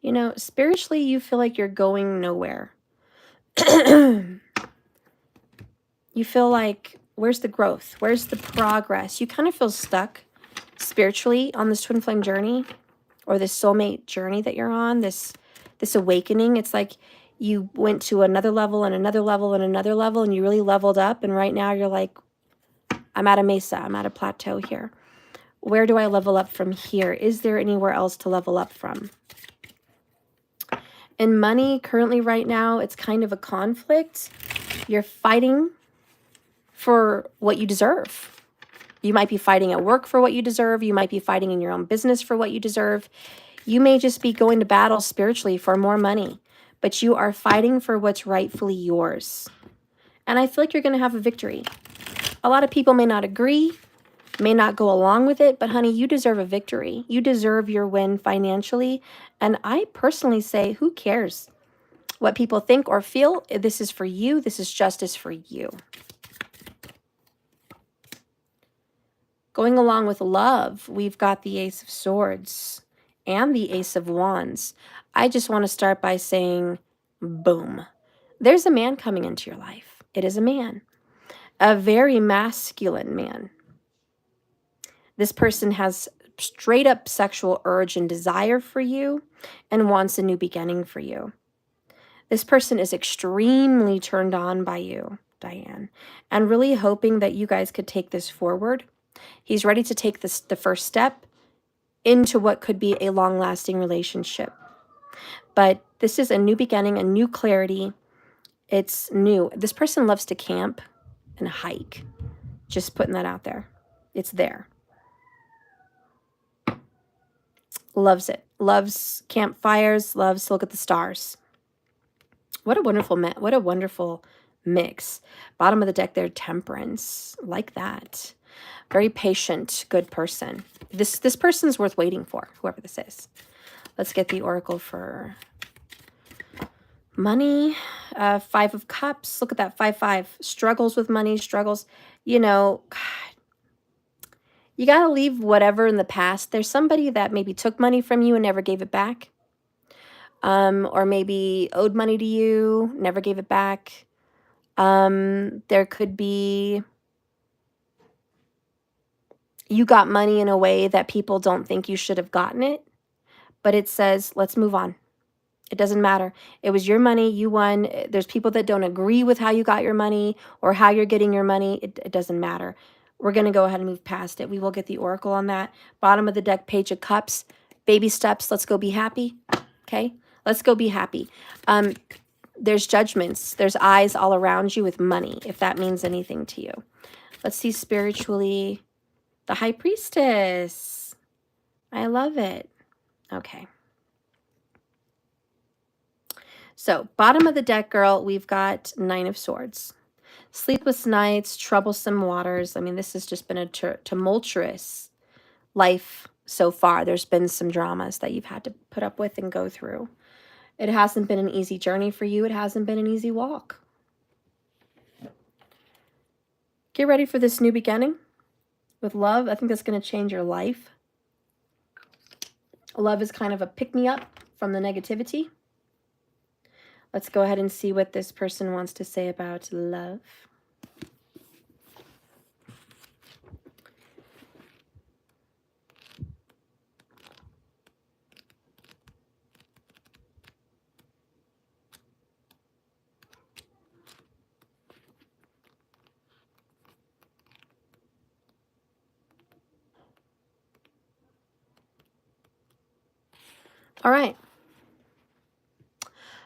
You know, spiritually, you feel like you're going nowhere. You feel like, where's the growth? Where's the progress? You kind of feel stuck spiritually on this twin flame journey or this soulmate journey that you're on, this awakening. It's like you went to another level and another level and another level, and you really leveled up. And right now you're like, I'm at a mesa. I'm at a plateau here. Where do I level up from here? Is there anywhere else to level up from? In money, currently right now, it's kind of a conflict. You're fighting for what you deserve. You might be fighting at work for what you deserve. You might be fighting in your own business for what you deserve. You may just be going to battle spiritually for more money, but you are fighting for what's rightfully yours. And I feel like you're going to have a victory. A lot of people may not agree, may not go along with it, but honey, you deserve a victory. You deserve your win financially. And I personally say, who cares what people think or feel? This is for you. This is justice for you. Going along with love, we've got the Ace of Swords and the Ace of Wands. I just want to start by saying, boom. There's a man coming into your life. It is a man, a very masculine man. This person has straight up sexual urge and desire for you and wants a new beginning for you. This person is extremely turned on by you, Diane, and really hoping that you guys could take this forward. He's ready to take the first step into what could be a long-lasting relationship. But this is a new beginning, a new clarity. It's new. This person loves to camp and hike. Just putting that out there. It's there. Loves it. Loves campfires. Loves to look at the stars. What a wonderful mix. Bottom of the deck there, Temperance. Like that. Very patient, good person. This person's worth waiting for, whoever this is. Let's get the oracle for Money, 5 of Cups. Look at that, 5-5. Struggles with money, struggles. You know, God, you got to leave whatever in the past. There's somebody that maybe took money from you and never gave it back. Or maybe owed money to you, never gave it back. There could be you got money in a way that people don't think you should have gotten it, but it says, let's move on. It doesn't matter. It was your money. You won. There's people that don't agree with how you got your money or how you're getting your money. It doesn't matter. We're going to go ahead and move past it. We will get the oracle on that. Bottom of the deck, Page of Cups. Baby steps. Let's go be happy. Okay? Let's go be happy. There's judgments. There's eyes all around you with money, if that means anything to you. Let's see spiritually. The High Priestess. I love it. Okay. So, bottom of the deck, girl, we've got 9 of Swords. Sleepless nights, troublesome waters. I mean, this has just been a tumultuous life so far. There's been some dramas that you've had to put up with and go through. It hasn't been an easy journey for you. It hasn't been an easy walk. Get ready for this new beginning with love. I think that's going to change your life. Love is kind of a pick-me-up from the negativity. Let's go ahead and see what this person wants to say about love. All right.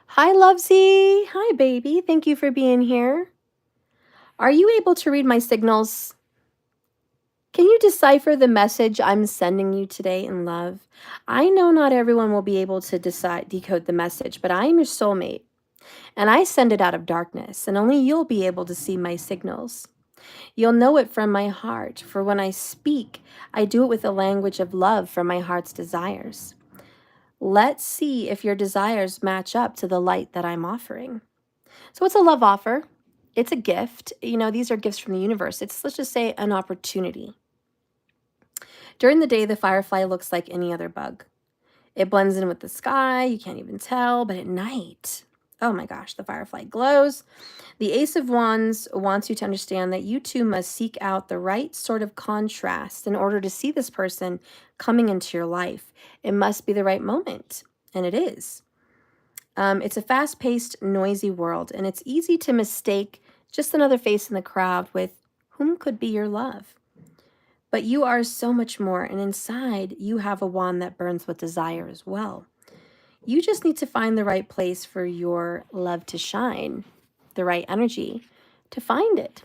Hi, Lovesy. Hi, baby. Thank you for being here. Are you able to read my signals? Can you decipher the message I'm sending you today in love? I know not everyone will be able to decode the message, but I am your soulmate, and I send it out of darkness, and only you'll be able to see my signals. You'll know it from my heart, for when I speak, I do it with the language of love from my heart's desires. Let's see if your desires match up to the light that I'm offering. So it's a love offer. It's a gift. You know, these are gifts from the universe. It's, let's just say, an opportunity. During the day, the firefly looks like any other bug. It blends in with the sky. You can't even tell. But at night, oh my gosh, the firefly glows. The Ace of Wands wants you to understand that you two must seek out the right sort of contrast in order to see this person coming into your life. It must be the right moment, and it is. It's a fast-paced, noisy world, and it's easy to mistake just another face in the crowd with whom could be your love. But you are so much more, and inside you have a wand that burns with desire as well. You just need to find the right place for your love to shine, the right energy to find it.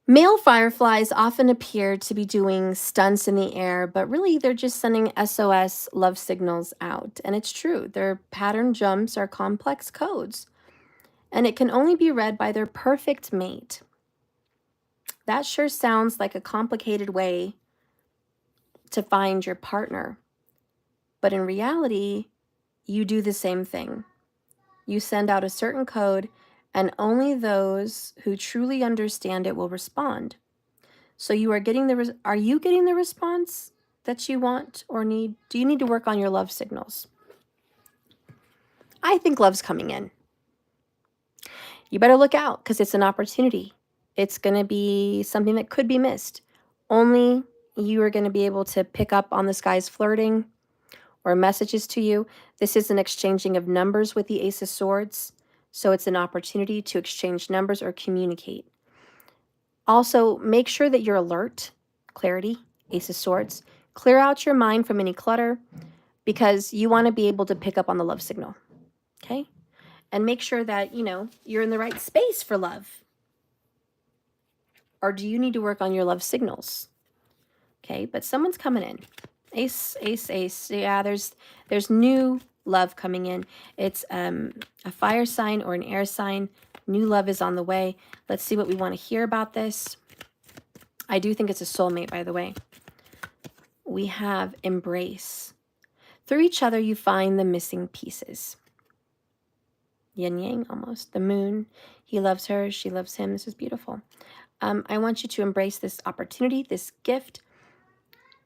Male fireflies often appear to be doing stunts in the air, but really they're just sending SOS love signals out. And it's true, their pattern jumps are complex codes, and it can only be read by their perfect mate. That sure sounds like a complicated way to find your partner. But in reality, you do the same thing. You send out a certain code, and only those who truly understand it will respond. So you are getting are you getting the response that you want or need? Do you need to work on your love signals? I think love's coming in. You better look out, because it's an opportunity. It's going to be something that could be missed. Only you are going to be able to pick up on this guy's flirting or messages to you. This is an exchanging of numbers with the Ace of Swords. So it's an opportunity to exchange numbers or communicate. Also, make sure that you're alert. Clarity, Ace of Swords. Clear out your mind from any clutter, because you want to be able to pick up on the love signal. Okay? And make sure that, you know, you're in the right space for love. Or do you need to work on your love signals? Okay, but someone's coming in. Ace, ace, ace. Yeah, there's new love coming in. It's a fire sign or an air sign. New love is on the way. Let's see what we want to hear about this. I do think it's a soulmate, by the way. We have embrace. Through each other, you find the missing pieces. yin yang almost. The moon, he loves her, she loves him. This is beautiful. I want you to embrace this opportunity, this gift.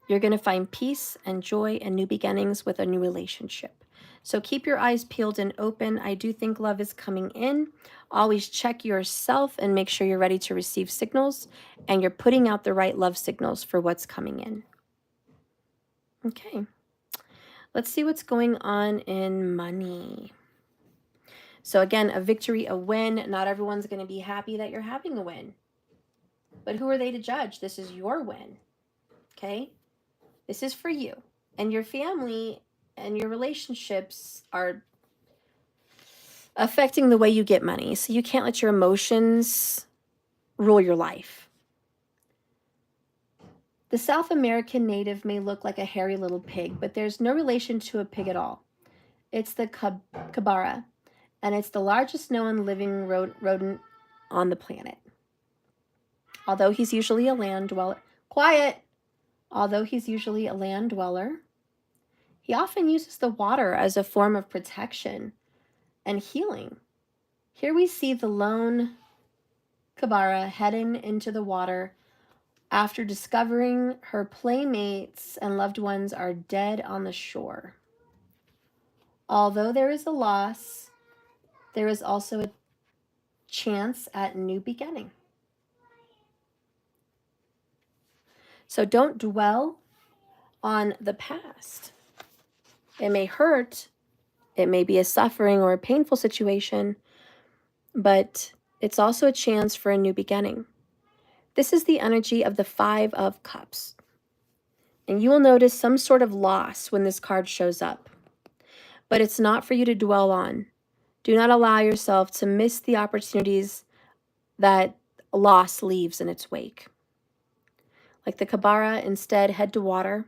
You're going to find peace and joy and new beginnings with a new relationship. So keep your eyes peeled and open. I do think love is coming in. Always check yourself and make sure you're ready to receive signals and you're putting out the right love signals for what's coming in. Okay. Let's see what's going on in money. So again, a victory, a win. Not everyone's going to be happy that you're having a win. But who are they to judge? This is your win. Okay? This is for you. And your family and your relationships are affecting the way you get money. So you can't let your emotions rule your life. The South American native may look like a hairy little pig, but there's no relation to a pig at all. It's the capybara, and it's the largest known living rodent on the planet. Although he's usually a land dweller, Although he's usually a land dweller, he often uses the water as a form of protection and healing. Here we see the lone capybara heading into the water after discovering her playmates and loved ones are dead on the shore. Although there is a loss, there is also a chance at new beginning. So don't dwell on the past. It may hurt, it may be a suffering or a painful situation, but it's also a chance for a new beginning. This is the energy of the 5 of Cups. And you will notice some sort of loss when this card shows up. But it's not for you to dwell on. Do not allow yourself to miss the opportunities that loss leaves in its wake. Like the capybara, instead head to water.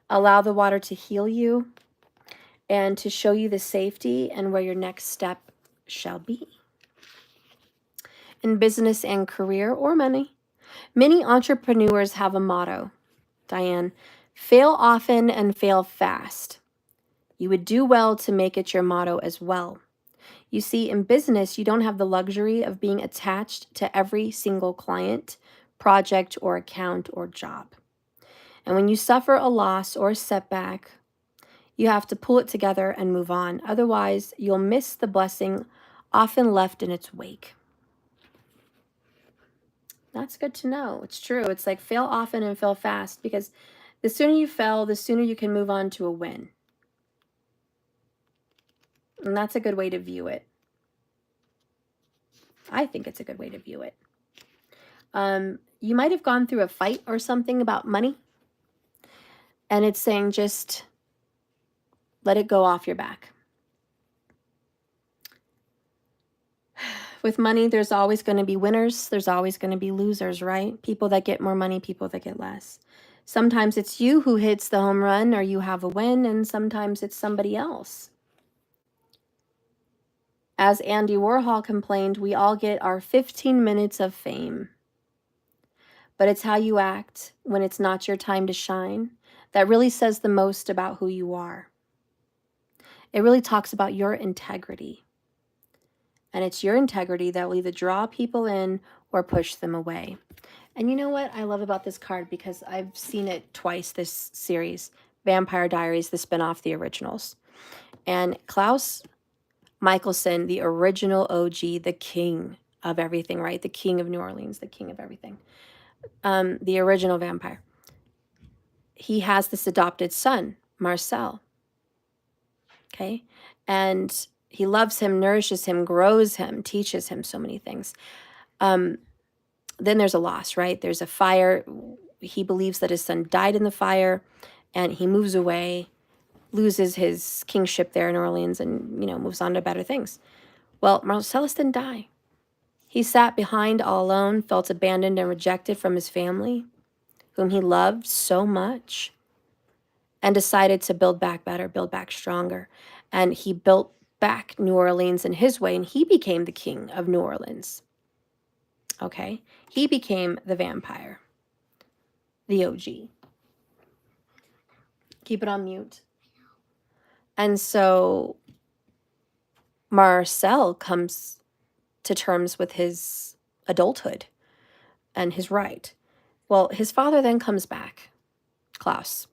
Allow the water to heal you and to show you the safety and where your next step shall be. In business and career or money, many entrepreneurs have a motto, Diane, fail often and fail fast. You would do well to make it your motto as well. You see, in business, you don't have the luxury of being attached to every single client, project, or account or job. And when you suffer a loss or a setback, you have to pull it together and move on. Otherwise, you'll miss the blessing often left in its wake. That's good to know. It's true. It's like fail often and fail fast, because the sooner you fail, the sooner you can move on to a win. And that's a good way to view it. I think it's a good way to view it. You might have gone through a fight or something about money, and it's saying just let it go off your back. With money, there's always going to be winners. There's always going to be losers, right? People that get more money, people that get less. Sometimes it's you who hits the home run or you have a win, and sometimes it's somebody else. As Andy Warhol complained, we all get our 15 minutes of fame. But it's how you act when it's not your time to shine that really says the most about who you are. It really talks about your integrity. And it's your integrity that will either draw people in or push them away. And you know what I love about this card, because I've seen it twice this series, Vampire Diaries, the spinoff, the originals. And Klaus Michelson, the original OG, the king of everything, right? The king of New Orleans, the king of everything. The original vampire. He has this adopted son, Marcel. Okay? And he loves him, nourishes him, grows him, teaches him so many things. Then there's a loss, right? There's a fire. He believes that his son died in the fire, and he moves away, loses his kingship there in New Orleans, and, moves on to better things. Well, Marcellus didn't die. He sat behind all alone, felt abandoned and rejected from his family, whom he loved so much, and decided to build back better, build back stronger. And he built back New Orleans in his way, and he became the king of New Orleans. Okay? He became the vampire, the OG. Keep it on mute. And so Marcel comes to terms with his adulthood and his right. Well, his father then comes back, Klaus,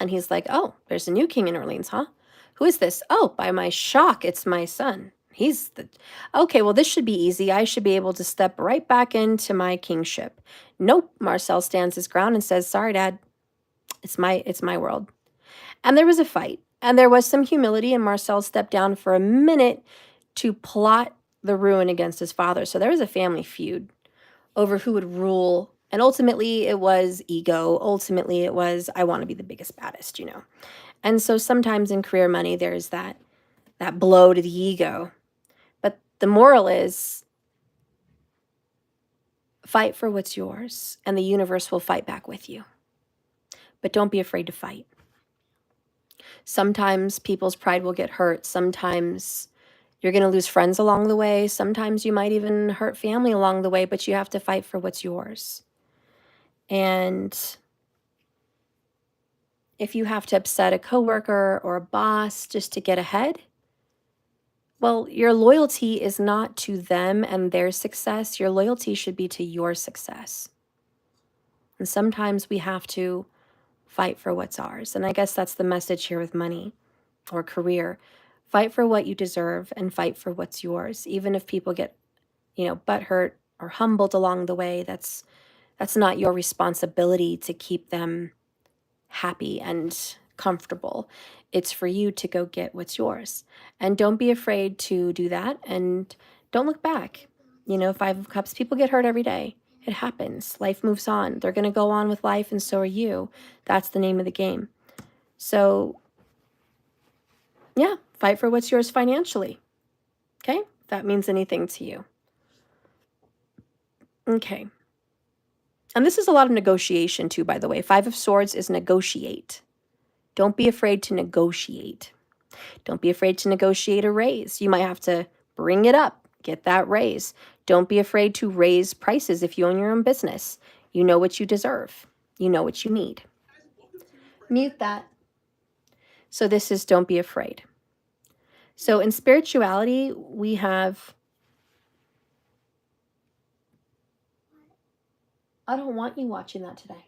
and he's like, oh, there's a new king in Orleans, huh? Who is this? Oh, by my shock, it's my son. He's the... Okay, well, this should be easy. I should be able to step right back into my kingship. Nope, Marcel stands his ground and says, sorry, Dad, it's my world. And there was a fight, and there was some humility, and Marcel stepped down for a minute to plot the ruin against his father. So there was a family feud over who would rule. And ultimately, it was ego. Ultimately, it was, I want to be the biggest, baddest, you know. And so sometimes in career money, there's that blow to the ego. But the moral is, fight for what's yours, and the universe will fight back with you. But don't be afraid to fight. Sometimes people's pride will get hurt. Sometimes you're going to lose friends along the way. Sometimes you might even hurt family along the way, but you have to fight for what's yours. And if you have to upset a coworker or a boss just to get ahead, well, your loyalty is not to them and their success. Your loyalty should be to your success. And sometimes we have to fight for what's ours. And I guess that's the message here with money or career. Fight for what you deserve and fight for what's yours. Even if people get, butthurt or humbled along the way, that's not your responsibility to keep them happy and comfortable. It's for you to go get what's yours. And don't be afraid to do that. And don't look back. 5 of Cups, people get hurt every day. It happens. Life moves on. They're going to go on with life, and so are you. That's the name of the game. So, yeah, fight for what's yours financially. Okay? If that means anything to you. Okay. And this is a lot of negotiation too, by the way. 5 of Swords is negotiate. Don't be afraid to negotiate. Don't be afraid to negotiate a raise. You might have to bring it up, get that raise. Don't be afraid to raise prices if you own your own business. You know what you deserve. You know what you need. Mute that. So this is don't be afraid. So in spirituality, we have... I don't want you watching that today.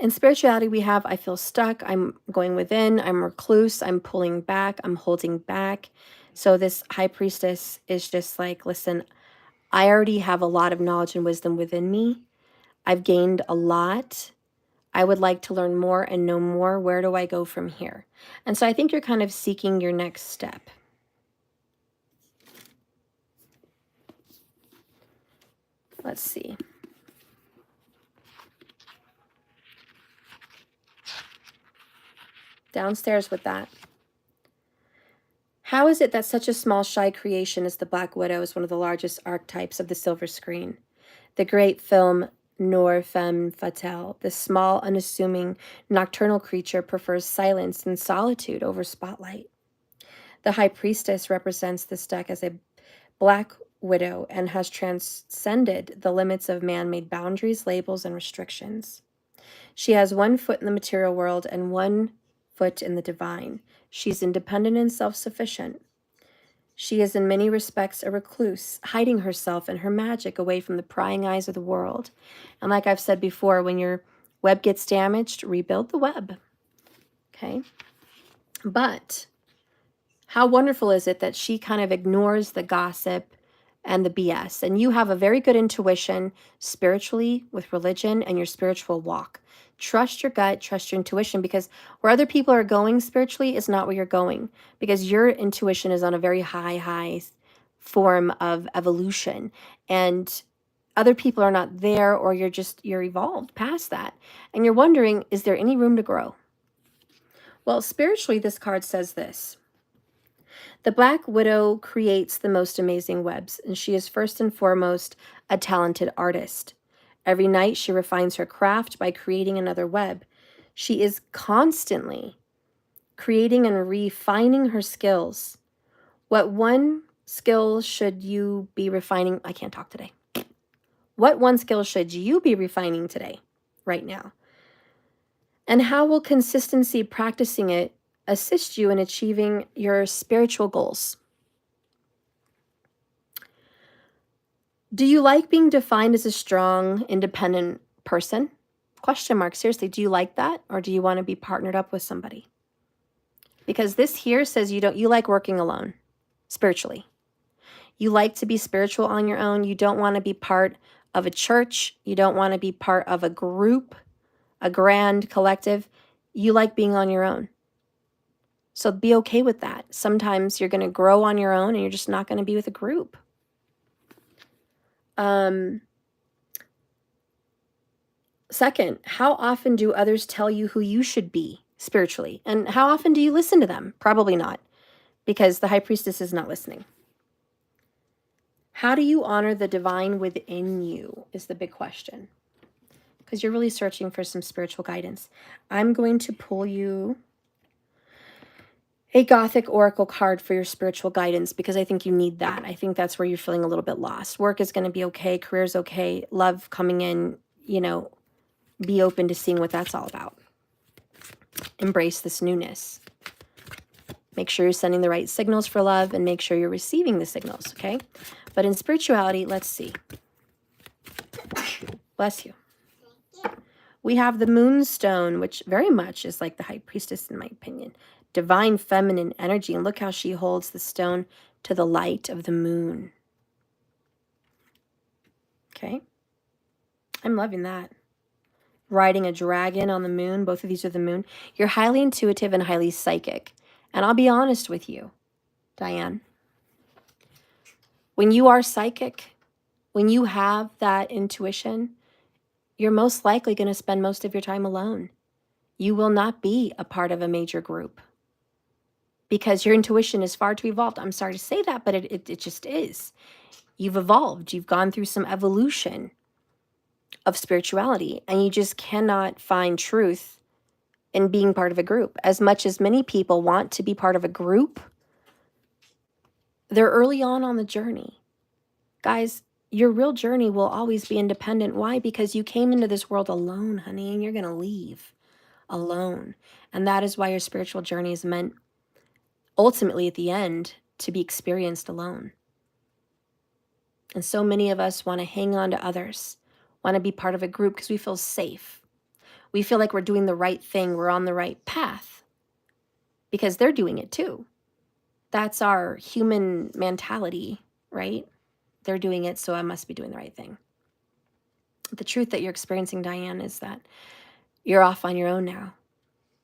In spirituality, we have, I feel stuck, I'm going within, I'm recluse, I'm pulling back, I'm holding back. So this high priestess is just like, listen, I already have a lot of knowledge and wisdom within me. I've gained a lot. I would like to learn more and know more. Where do I go from here? And so I think you're kind of seeking your next step. Let's see. Downstairs with that. How is it that such a small, shy creation as the Black Widow is one of the largest archetypes of the silver screen? The great film Noir Femme Fatale, this small, unassuming, nocturnal creature prefers silence and solitude over spotlight. The High Priestess represents this deck as a Black Widow and has transcended the limits of man-made boundaries, labels, and restrictions. She has 1 foot in the material world and 1 foot in the divine. She's independent and self-sufficient. She is in many respects a recluse, hiding herself and her magic away from the prying eyes of the world. And like I've said before, when your web gets damaged, rebuild the web. Okay? But how wonderful is it that she kind of ignores the gossip and the BS? And you have a very good intuition spiritually with religion and your spiritual walk. Trust your gut, trust your intuition, because where other people are going spiritually is not where you're going, because your intuition is on a very high form of evolution, and other people are not there, or you're evolved past that. And you're wondering, is there any room to grow? Well, spiritually, this card says this. The Black Widow creates the most amazing webs, and she is first and foremost a talented artist. Every night she refines her craft by creating another web. She is constantly creating and refining her skills. What one skill should you be refining? I can't talk today. What one skill should you be refining today, right now? And how will consistency practicing it assist you in achieving your spiritual goals? Do you like being defined as a strong, independent person? Question mark. Seriously, do you like that? Or do you want to be partnered up with somebody? Because this here says you like working alone, spiritually. You like to be spiritual on your own. You don't want to be part of a church. You don't want to be part of a group, a grand collective. You like being on your own. So be okay with that. Sometimes you're going to grow on your own and you're just not going to be with a group. Second, how often do others tell you who you should be spiritually? And how often do you listen to them? Probably not, because the high priestess is not listening. How do you honor the divine within you is the big question, because you're really searching for some spiritual guidance. I'm going to pull you a Gothic Oracle card for your spiritual guidance, because I think you need that. I think that's where you're feeling a little bit lost. Work is going to be okay. Career's okay. Love coming in, be open to seeing what that's all about. Embrace this newness. Make sure you're sending the right signals for love and make sure you're receiving the signals, okay? But in spirituality, let's see. Bless you. We have the moonstone, which very much is like the high priestess, in my opinion. Divine feminine energy. And look how she holds the stone to the light of the moon. Okay? I'm loving that. Riding a dragon on the moon. Both of these are the moon. You're highly intuitive and highly psychic. And I'll be honest with you, Diane. When you are psychic, when you have that intuition, you're most likely going to spend most of your time alone. You will not be a part of a major group because your intuition is far too evolved. I'm sorry to say that, but it just is. You've evolved. You've gone through some evolution of spirituality, and you just cannot find truth in being part of a group. As much as many people want to be part of a group, they're early on the journey. Guys, your real journey will always be independent. Why? Because you came into this world alone, honey, and you're going to leave alone. And that is why your spiritual journey is meant ultimately at the end to be experienced alone. And so many of us want to hang on to others, want to be part of a group because we feel safe. We feel like we're doing the right thing. We're on the right path because they're doing it too. That's our human mentality, right? They're doing it, so I must be doing the right thing. The truth that you're experiencing, Diane, is that you're off on your own now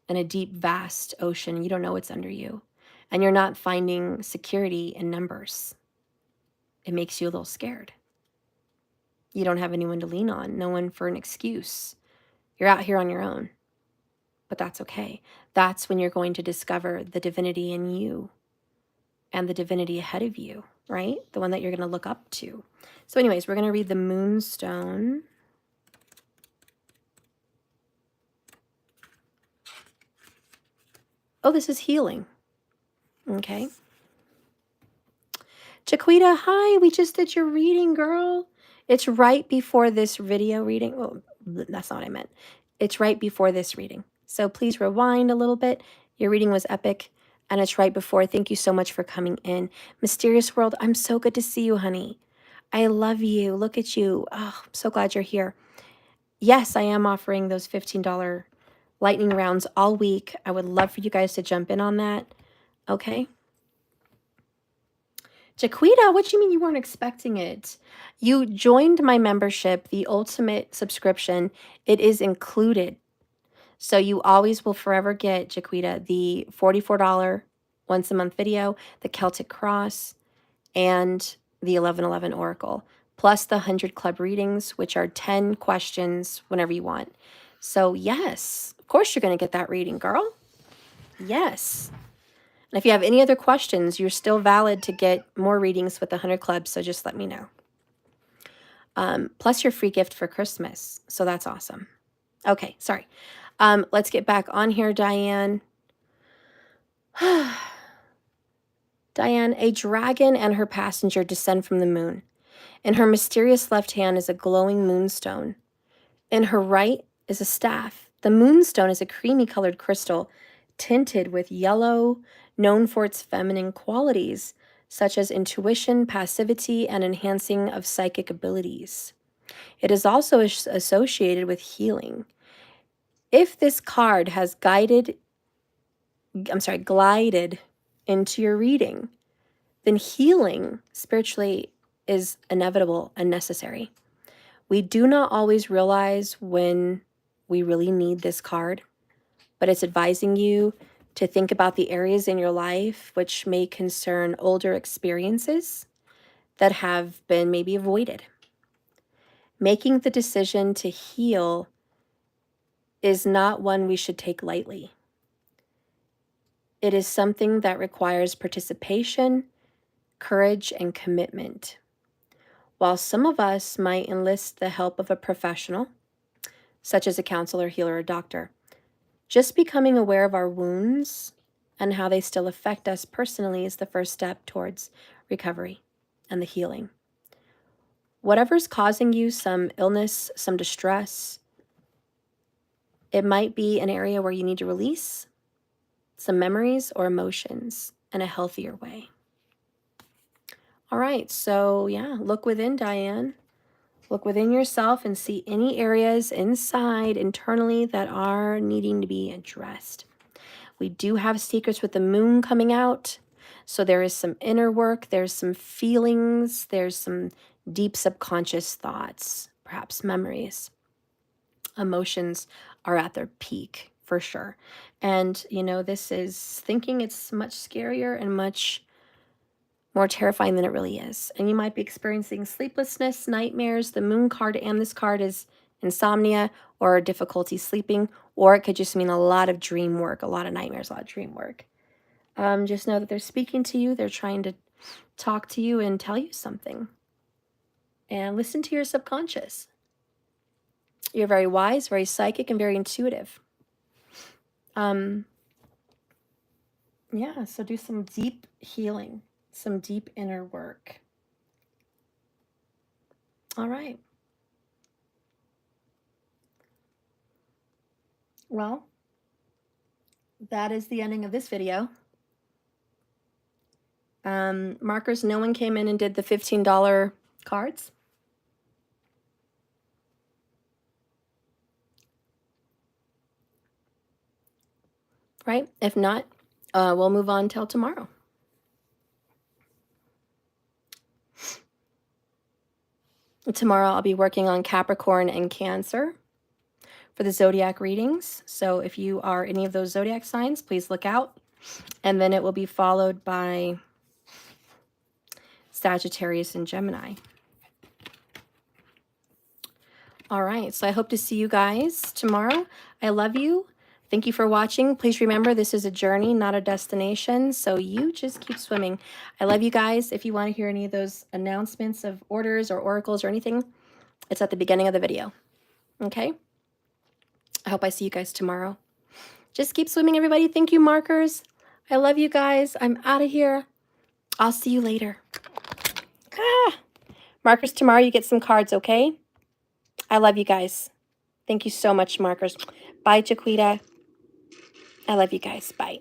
in a deep, vast ocean. You don't know what's under you. And you're not finding security in numbers. It makes you a little scared. You don't have anyone to lean on, no one for an excuse. You're out here on your own. But that's okay. That's when you're going to discover the divinity in you and the divinity ahead of you, right? The one that you're going to look up to. So anyways, we're going to read the moonstone. Oh, this is healing. Okay. Jaquita, hi. We just did your reading, girl. It's right before this video reading. Well, that's not what I meant. It's right before this reading. So please rewind a little bit. Your reading was epic, and it's right before. Thank you so much for coming in. Mysterious World, I'm so good to see you, honey. I love you. Look at you. Oh, I'm so glad you're here. Yes, I am offering those $15 lightning rounds all week. I would love for you guys to jump in on that. Okay. Jaquita, what do you mean you weren't expecting it? You joined my membership, the ultimate subscription. It is included. So you always will forever get, Jaquita, the $44 once a month video, the Celtic Cross, and the 1111 Oracle, plus the 100 Club readings, which are 10 questions whenever you want. So yes, of course you're going to get that reading, girl. Yes. And if you have any other questions, you're still valid to get more readings with the 100 Club, so just let me know. Plus your free gift for Christmas. So that's awesome. Okay, sorry. Let's get back on here, Diane. Diane, a dragon and her passenger descend from the moon. In her mysterious left hand is a glowing moonstone. In her right is a staff. The moonstone is a creamy colored crystal tinted with yellow, known for its feminine qualities, such as intuition, passivity, and enhancing of psychic abilities. It is also associated with healing. If this card has glided into your reading, then healing spiritually is inevitable and necessary. We do not always realize when we really need this card, but it's advising you to think about the areas in your life which may concern older experiences that have been maybe avoided. Making the decision to heal is not one we should take lightly. It is something that requires participation, courage, and commitment. While some of us might enlist the help of a professional, such as a counselor, healer, or doctor, just becoming aware of our wounds and how they still affect us personally is the first step towards recovery and the healing. Whatever's causing you some illness, some distress, it might be an area where you need to release some memories or emotions in a healthier way. All right, so yeah, look within, Diane. Look within yourself and see any areas inside, internally, that are needing to be addressed. We do have secrets with the moon coming out. So there is some inner work, there's some feelings, there's some deep subconscious thoughts, perhaps memories. Emotions are at their peak for sure. And, you know, this is thinking it's much scarier and much more terrifying than it really is. And you might be experiencing sleeplessness, nightmares. The moon card and this card is insomnia or difficulty sleeping, or it could just mean a lot of dream work, a lot of nightmares, a lot of dream work. Just know that they're speaking to you. They're trying to talk to you and tell you something. And listen to your subconscious. You're very wise, very psychic, and very intuitive. Yeah, so do some deep healing, some deep inner work. All right. Well, that is the ending of this video. Markers, no one came in and did the $15 cards. Right? If not, we'll move on till tomorrow. Tomorrow I'll be working on Capricorn and Cancer for the zodiac readings. So if you are any of those zodiac signs, please look out. And then it will be followed by Sagittarius and Gemini. All right, so I hope to see you guys tomorrow. I love you. Thank you for watching. Please remember, this is a journey, not a destination. So you just keep swimming. I love you guys. If you want to hear any of those announcements of orders or oracles or anything, it's at the beginning of the video. Okay? I hope I see you guys tomorrow. Just keep swimming, everybody. Thank you, markers. I love you guys. I'm out of here. I'll see you later. Markers, tomorrow you get some cards, okay? I love you guys. Thank you so much, markers. Bye, Jaquita. I love you guys. Bye.